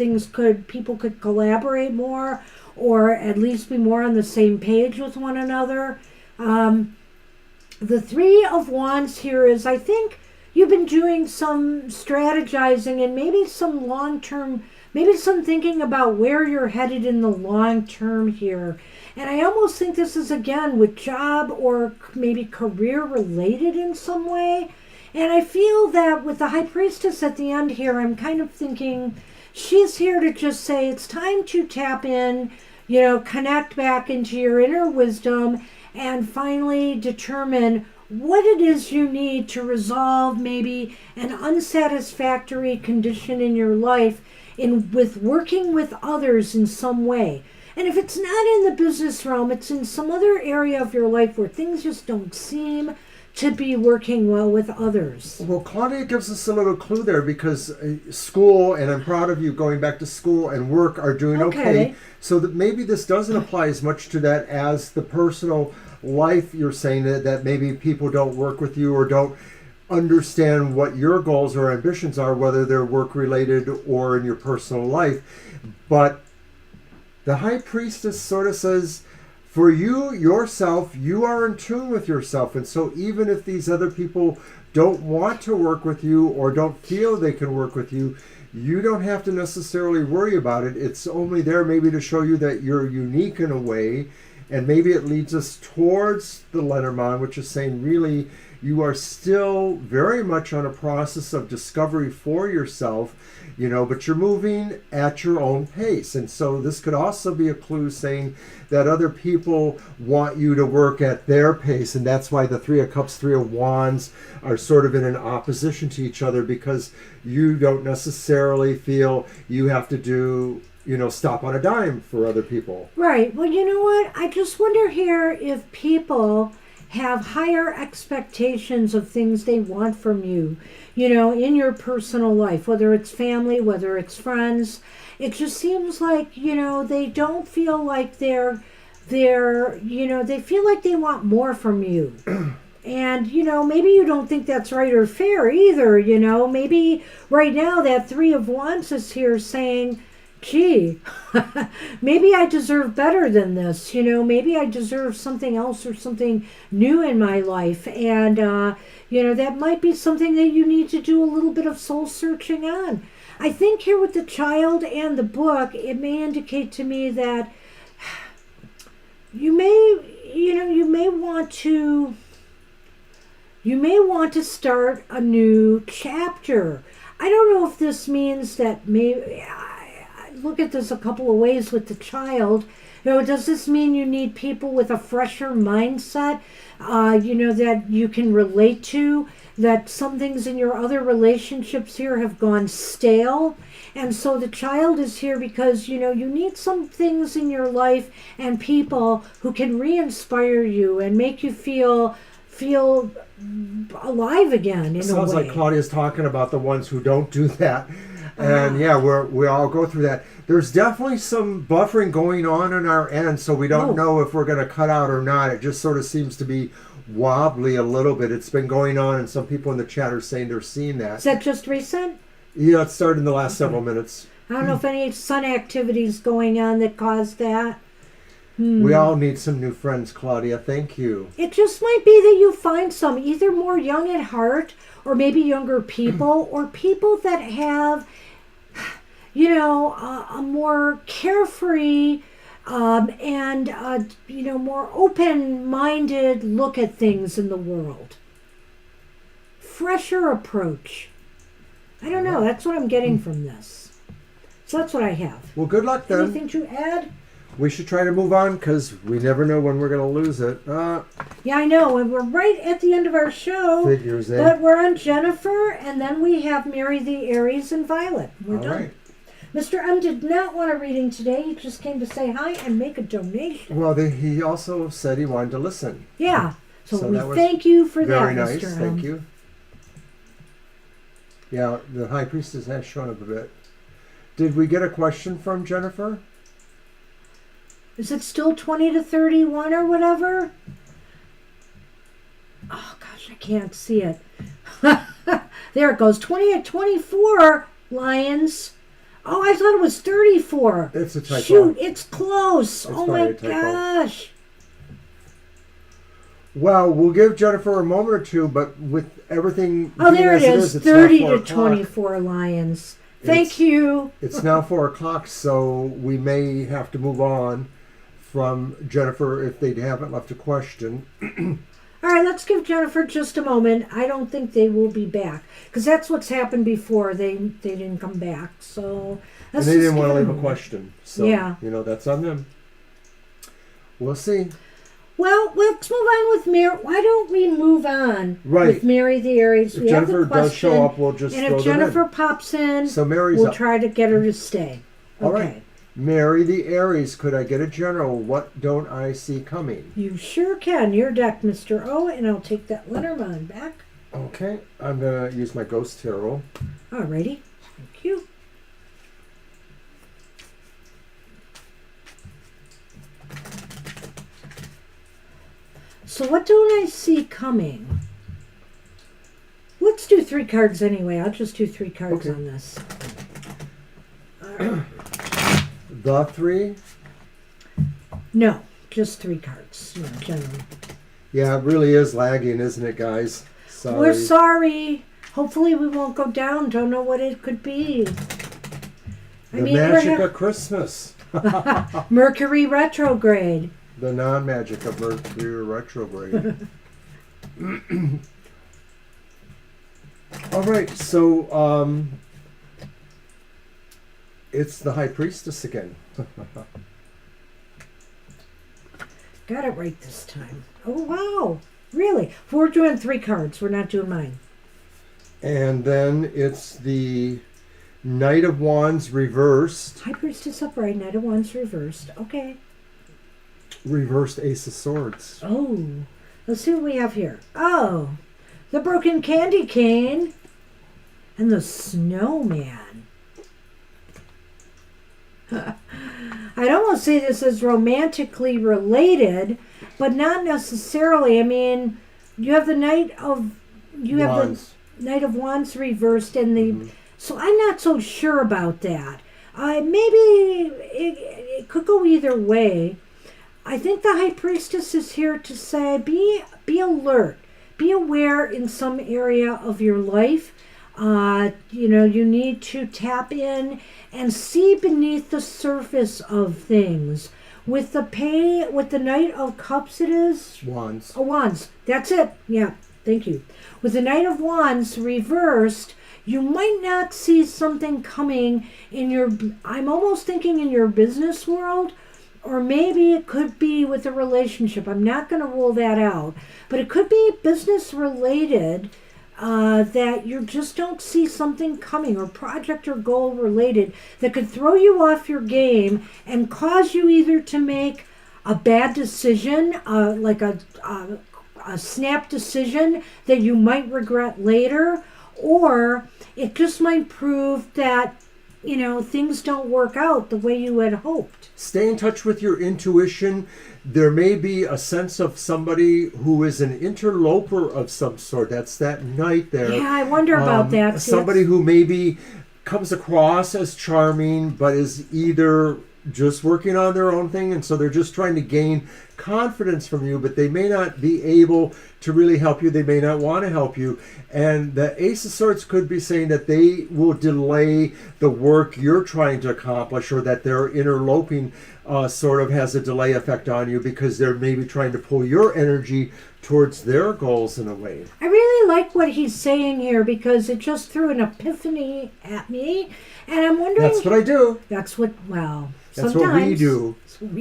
B: people could collaborate more, or at least be more on the same page with one another. The 3 of Wands here is, I think, you've been doing some strategizing and maybe some long-term, maybe some thinking about where you're headed in the long term here. And I almost think this is, again, with job or maybe career related in some way. And I feel that with the High Priestess at the end here, I'm kind of thinking she's here to just say it's time to tap in, connect back into your inner wisdom and finally determine what it is you need to resolve maybe an unsatisfactory condition in your life with working with others in some way. And if it's not in the business realm, it's in some other area of your life where things just don't seem to be working well with others.
A: Well, Claudia gives us a little clue there because school, and I'm proud of you going back to school, and work are doing okay. So that maybe this doesn't apply as much to that as the personal life. You're saying that maybe people don't work with you or don't understand what your goals or ambitions are, whether they're work related or in your personal life. But the High Priestess sort of says, for you, yourself, you are in tune with yourself. And so even if these other people don't want to work with you or don't feel they can work with you, you don't have to necessarily worry about it. It's only there maybe to show you that you're unique in a way. And maybe it leads us towards the Lenormand, which is saying really you are still very much on a process of discovery for yourself, but you're moving at your own pace. And so this could also be a clue saying that other people want you to work at their pace. And that's why the 3 of Cups, 3 of Wands are sort of in an opposition to each other, because you don't necessarily feel you have to do stop on a dime for other people.
B: Right. Well, you know what? I just wonder here if people have higher expectations of things they want from you, in your personal life, whether it's family, whether it's friends. It just seems like, they don't feel like they feel like they want more from you. And, maybe you don't think that's right or fair either, Maybe right now that 3 of Wands is here saying, gee, maybe I deserve better than this, maybe I deserve something else or something new in my life. And, that might be something that you need to do a little bit of soul searching on. I think here with the child and the book, it may indicate to me that you may want to You may want to start a new chapter. I don't know if this means that maybe, I look at this a couple of ways with the child. Does this mean you need people with a fresher mindset, that you can relate to, that some things in your other relationships here have gone stale? And so the child is here because, you need some things in your life and people who can re-inspire you and make you feel alive again in a way.
A: Sounds like Claudia's talking about the ones who don't do that. And we all go through that. There's definitely some buffering going on our end, so we don't know if we're going to cut out or not. It just sort of seems to be wobbly a little bit. It's been going on, and some people in the chat are saying they're seeing that.
B: Is that just recent?
A: Yeah, it started in the last several minutes.
B: I don't know if any sun activities going on that caused that.
A: We all need some new friends, Claudia. Thank you.
B: It just might be that you find some, either more young at heart, or maybe younger people, or people that have, a more carefree and more open-minded look at things in the world. Fresher approach. I don't know. That's what I'm getting from this. So that's what I have.
A: Well, good luck then.
B: Anything to add?
A: We should try to move on because we never know when we're going to lose it.
B: Yeah, I know. And we're right at the end of our show.
A: Figures, eh?
B: But we're on Jennifer, and then we have Mary the Aries and Violet. We're done.
A: Right.
B: Mr. M did not want a reading today. He just came to say hi and make a donation.
A: Well, he also said he wanted to listen.
B: Yeah. So we
A: that was
B: thank you for
A: very
B: that,
A: nice.
B: Mr. M.
A: Thank you. Yeah, the High Priestess has shown up a bit. Did we get a question from Jennifer?
B: Is it still 20 to 31 or whatever? Oh, gosh, I can't see it. There it goes. 20 to 24, Lions. Oh, I thought it was 34.
A: It's a typo.
B: Shoot, it's close.
A: It's
B: Oh, my
A: probably a typo.
B: gosh.
A: Well, we'll give Jennifer a moment or two, but with everything
B: Oh,
A: being
B: there it
A: as
B: is.
A: it's now
B: 30
A: 4
B: to
A: o'clock.
B: 24, Lions. Thank you.
A: It's now 4 o'clock, so we may have to move on from Jennifer if they haven't left a question.
B: All right, let's give Jennifer just a moment. I don't think they will be back because that's what's happened before. They didn't come back, so
A: And they didn't want to leave a question, so
B: Yeah.
A: That's on them. We'll see.
B: Well, let's move on with Mary. Why don't we move on with Mary the Aries?
A: If
B: We have
A: Jennifer
B: the question,
A: does show up, we'll just
B: and
A: throw
B: if
A: them
B: Jennifer
A: in.
B: pops in,
A: So Mary's
B: we'll
A: up.
B: try to get her to stay.
A: All
B: Okay.
A: right. Mary the Aries, could I get a general? What don't I see coming?
B: You sure can. Your deck, Mr. O, and I'll take that Lenormand back.
A: Okay, I'm going to use my Ghost Tarot.
B: Alrighty. Thank you. So what don't I see coming? Let's do 3 cards anyway. I'll just do 3 cards on this.
A: The 3?
B: No, just 3 cards. No, general.
A: Yeah, it really is lagging, isn't it, guys? Sorry.
B: We're sorry. Hopefully we won't go down. Don't know what it could be.
A: The magic of Christmas.
B: Mercury retrograde.
A: The non-magic of Mercury retrograde. All right, so it's the High Priestess again.
B: Got it right this time. Oh, wow. Really? We're doing 3 cards. We're not doing mine.
A: And then it's the Knight of Wands reversed.
B: High Priestess upright, Knight of Wands reversed. Okay.
A: Reversed Ace of Swords.
B: Oh, let's see what we have here. Oh, the broken candy cane and the snowman. I'd almost say this is romantically related, but not necessarily. I mean, you have the Knight of
A: Wands.
B: the Knight of Wands reversed, and the so I'm not so sure about that. Maybe it could go either way. I think the High Priestess is here to say, be alert, be aware in some area of your life. You need to tap in and see beneath the surface of things. With the Knight of Cups, it is
A: Wands.
B: Wands. That's it. Yeah, Thank you. With the Knight of Wands reversed, you might not see something coming in your, I'm almost thinking in your business world, or maybe it could be with a relationship. I'm not going to rule that out. But it could be business related, that you just don't see something coming, or project or goal related, that could throw you off your game and cause you either to make a bad decision, like a snap decision that you might regret later, or it just might prove that, things don't work out the way you had hoped.
A: Stay in touch with your intuition. There may be a sense of somebody who is an interloper of some sort. That's that knight there.
B: Yeah, I wonder about that.
A: Somebody who maybe comes across as charming, but is either just working on their own thing, and so they're just trying to gain confidence from you, but they may not be able to really help you. They may not want to help you. And the Ace of Swords could be saying that they will delay the work you're trying to accomplish, or that their interloping sort of has a delay effect on you, because they're maybe trying to pull your energy towards their goals in a way.
B: I really like what he's saying here, because it just threw an epiphany at me, and I'm wondering...
A: That's what I do.
B: That's what we
A: do.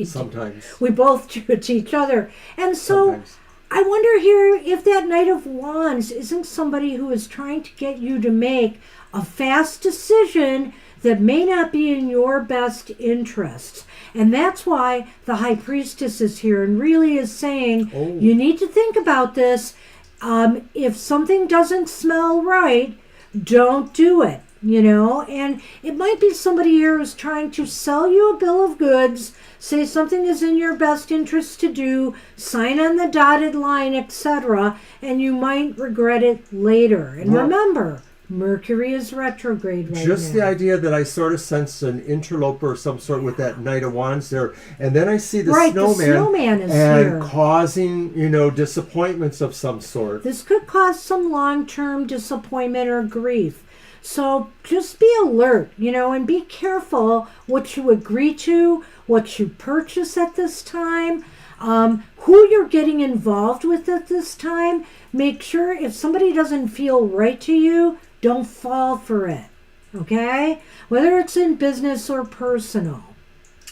B: Sometimes. We both do it to each other. And so
A: Sometimes.
B: I wonder here if that Knight of Wands isn't somebody who is trying to get you to make a fast decision that may not be in your best interests. And that's why the High Priestess is here and really is saying, you need to think about this. If something doesn't smell right, don't do it. And it might be somebody here who's trying to sell you a bill of goods, say something is in your best interest to do, sign on the dotted line, etc., and you might regret it later. And remember, Mercury is retrograde right now.
A: Just the idea that I sort of sense an interloper of some sort with that Knight of Wands there, and then I see the snowman,
B: the snowman is
A: and
B: here,
A: causing, disappointments of some sort.
B: This could cause some long-term disappointment or grief. So just be alert, and be careful what you agree to, what you purchase at this time, who you're getting involved with at this time. Make sure if somebody doesn't feel right to you, don't fall for it, okay? Whether it's in business or personal.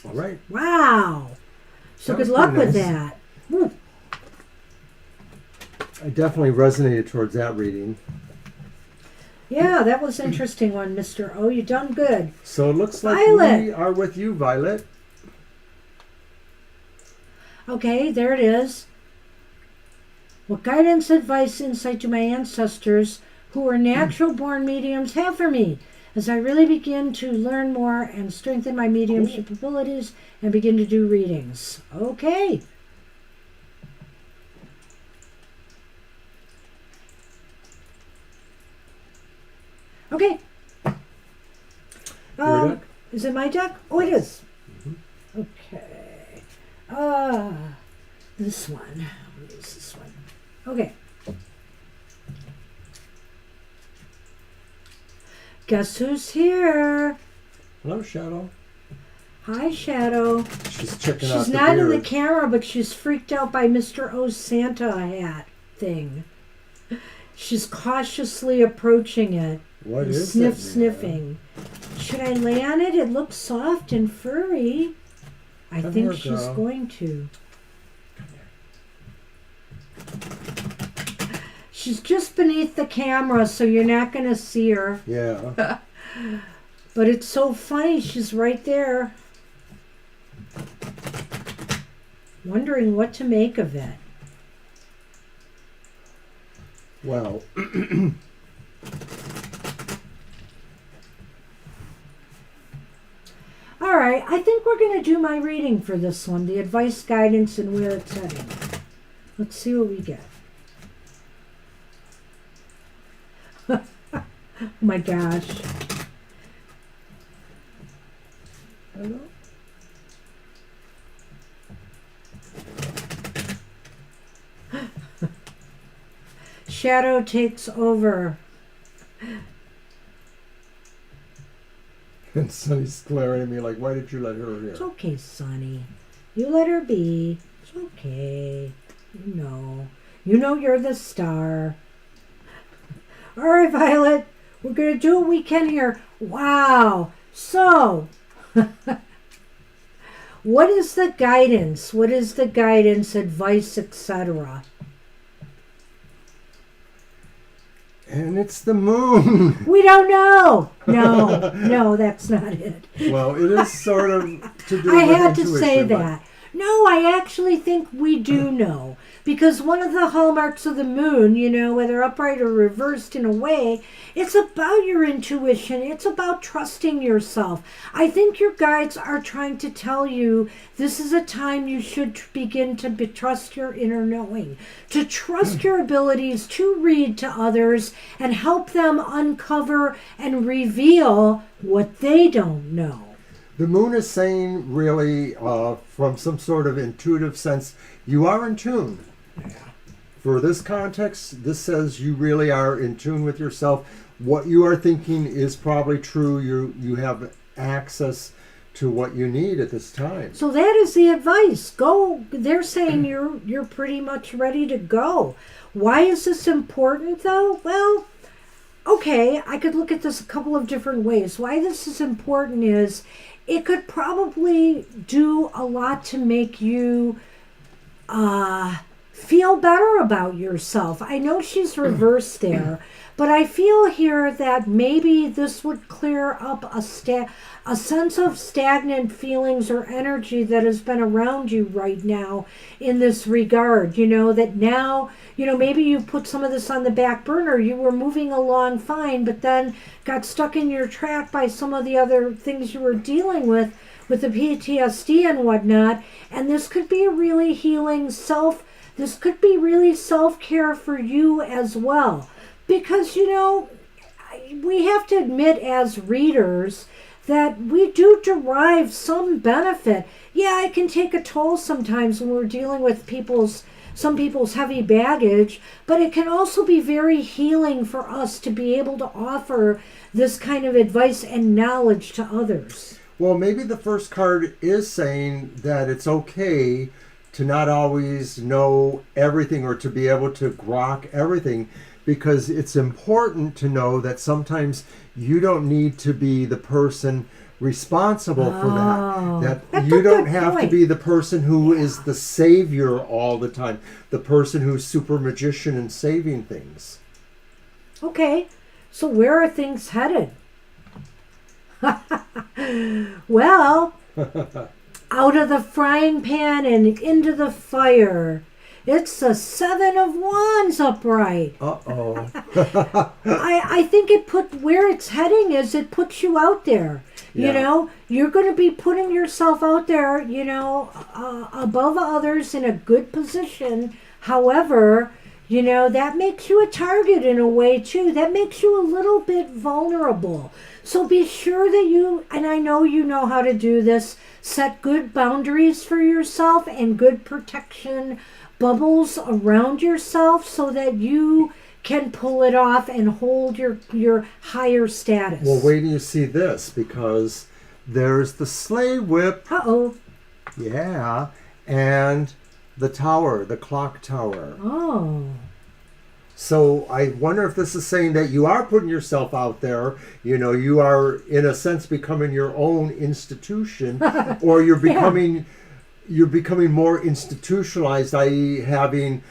A: All right.
B: Wow. So good luck with that. Woo.
A: I definitely resonated towards that reading.
B: Yeah, that was an interesting one, Mr. O. You done good.
A: So it looks like
B: Violet.
A: we are with you, Violet.
B: Okay, there it is. What guidance, advice, insight do my ancestors, who are natural-born mediums, have for me as I really begin to learn more and strengthen my mediumship abilities and begin to do readings? Okay. Okay.
A: Your deck?
B: Is it my deck? Oh, it is.
A: Mm-hmm.
B: Okay. This one. I'll use this one. Okay. Guess who's here?
A: Hello, Shadow.
B: Hi, Shadow.
A: She's checking out the
B: She's not in the
A: beard.
B: camera, but she's freaked out by Mr. O's Santa hat thing. She's cautiously approaching it.
A: What is
B: Sniffing. Should I lay on it? It looks soft and furry. I
A: Come
B: think
A: here,
B: she's
A: girl.
B: going to. She's just beneath the camera, so you're not going to see her.
A: Yeah.
B: But it's so funny. She's right there. Wondering what to make of it.
A: Well.
B: All right, I think we're going to do my reading for this one, the advice, guidance, and where it's heading. Let's see what we get. Oh my gosh.
A: Hello?
B: Shadow takes over.
A: And Sonny's glaring at me like, why did you let her here?
B: It's okay, Sonny. You let her be. It's okay. You know you're the star. All right, Violet, we're going to do what we can here. Wow. So, what is the guidance? What is the guidance, advice, etc.?
A: And it's the moon.
B: We don't know. No, that's not it.
A: Well, it is sort of to do
B: I
A: with
B: had to
A: intuition,
B: say
A: but-
B: that. No, I actually think we do know. Because one of the hallmarks of the moon, whether upright or reversed in a way, it's about your intuition. It's about trusting yourself. I think your guides are trying to tell you this is a time you should begin to trust your inner knowing, to trust your abilities to read to others and help them uncover and reveal what they don't know.
A: The moon is saying, really, from some sort of intuitive sense, you are in tune.
B: Yeah.
A: For this context, this says you really are in tune with yourself. What you are thinking is probably true. You have access to what you need at this time.
B: So that is the advice. Go. They're saying you're pretty much ready to go. Why is this important, though? Well, okay, I could look at this a couple of different ways. Why this is important is it could probably do a lot to make you feel better about yourself. I know she's reversed there, but I feel here that maybe this would clear up a sense of stagnant feelings or energy that has been around you right now in this regard. That now, maybe you put some of this on the back burner. You were moving along fine, but then got stuck in your track by some of the other things you were dealing with the PTSD and whatnot. And this could be a really healing this could be really self-care for you as well. Because, we have to admit as readers that we do derive some benefit. Yeah, it can take a toll sometimes when we're dealing with some people's heavy baggage, but it can also be very healing for us to be able to offer this kind of advice and knowledge to others.
A: Well, maybe the first card is saying that it's okay to not always know everything or to be able to grok everything, because it's important to know that sometimes you don't need to be the person responsible for that. That you don't have to be the person who is the savior all the time, the person who's super magician and saving things.
B: Okay, so where are things headed? Well, out of the frying pan and into the fire. It's a 7 of Wands upright.
A: Uh-oh.
B: I think where it's heading is it puts you out there.
A: Yeah.
B: You're going to be putting yourself out there, above others in a good position. However, that makes you a target in a way too. That makes you a little bit vulnerable. So be sure that and I know you know how to do this, set good boundaries for yourself and good protection bubbles around yourself so that you can pull it off and hold your higher status.
A: Well, wait till you see this, because there's the sleigh whip.
B: Uh-oh.
A: Yeah. And the tower, the clock tower.
B: Oh.
A: So I wonder if this is saying that you are putting yourself out there, you are in a sense becoming your own institution, or you're becoming more institutionalized, i.e. having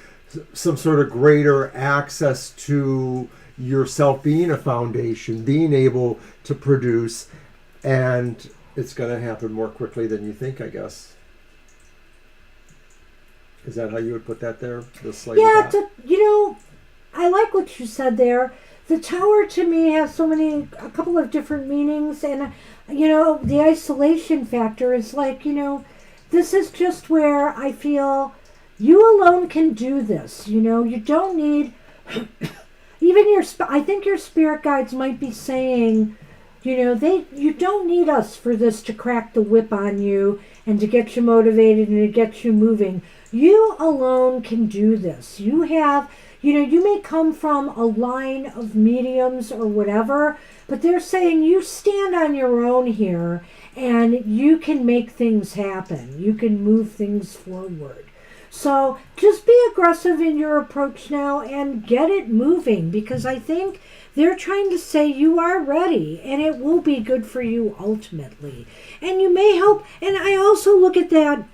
A: some sort of greater access to yourself being a foundation, being able to produce, and it's going to happen more quickly than you think, I guess. Is that how you would put that there? The slave?
B: Yeah, I like what you said there. The tower to me has a couple of different meanings, and the isolation factor is like, this is just where I feel you alone can do this. You don't need even I think your spirit guides might be saying, you don't need us for this to crack the whip on you and to get you motivated and to get you moving. You alone can do this. You have, you may come from a line of mediums or whatever, but they're saying you stand on your own here and you can make things happen. You can move things forward. So just be aggressive in your approach now and get it moving, because I think they're trying to say you are ready and it will be good for you ultimately. And you may help. And I also look at that,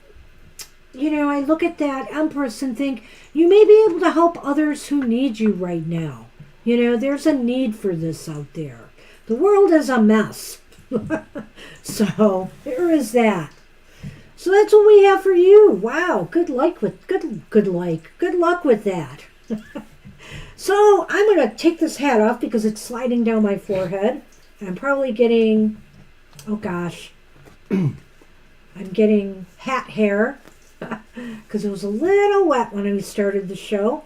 B: I look at that Empress and think you may be able to help others who need you right now. There's a need for this out there. The world is a mess. So there is that. So that's what we have for you. Wow, good luck with that. So I'm going to take this hat off because it's sliding down my forehead. I'm probably getting, oh gosh, I'm getting hat hair because it was a little wet when we started the show.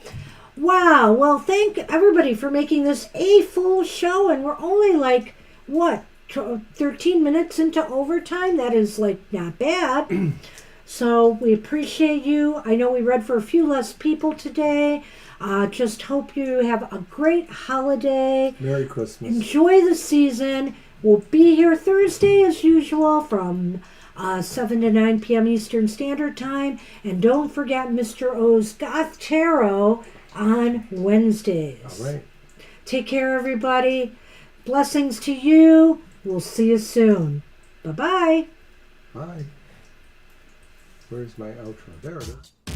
B: Wow, well, thank everybody for making this a full show, and we're only 13 minutes into overtime. That is not bad. So we appreciate you. I know we read for a few less people today. Just hope you have a great holiday.
A: Merry Christmas.
B: Enjoy the season. We'll be here Thursday as usual from 7 to 9 p.m. Eastern Standard Time. And don't forget Mr. O's Goth Tarot on Wednesdays.
A: All right.
B: Take care, everybody. Blessings to you. We'll see you soon. Bye-bye.
A: Bye. Where's my outro? There it is.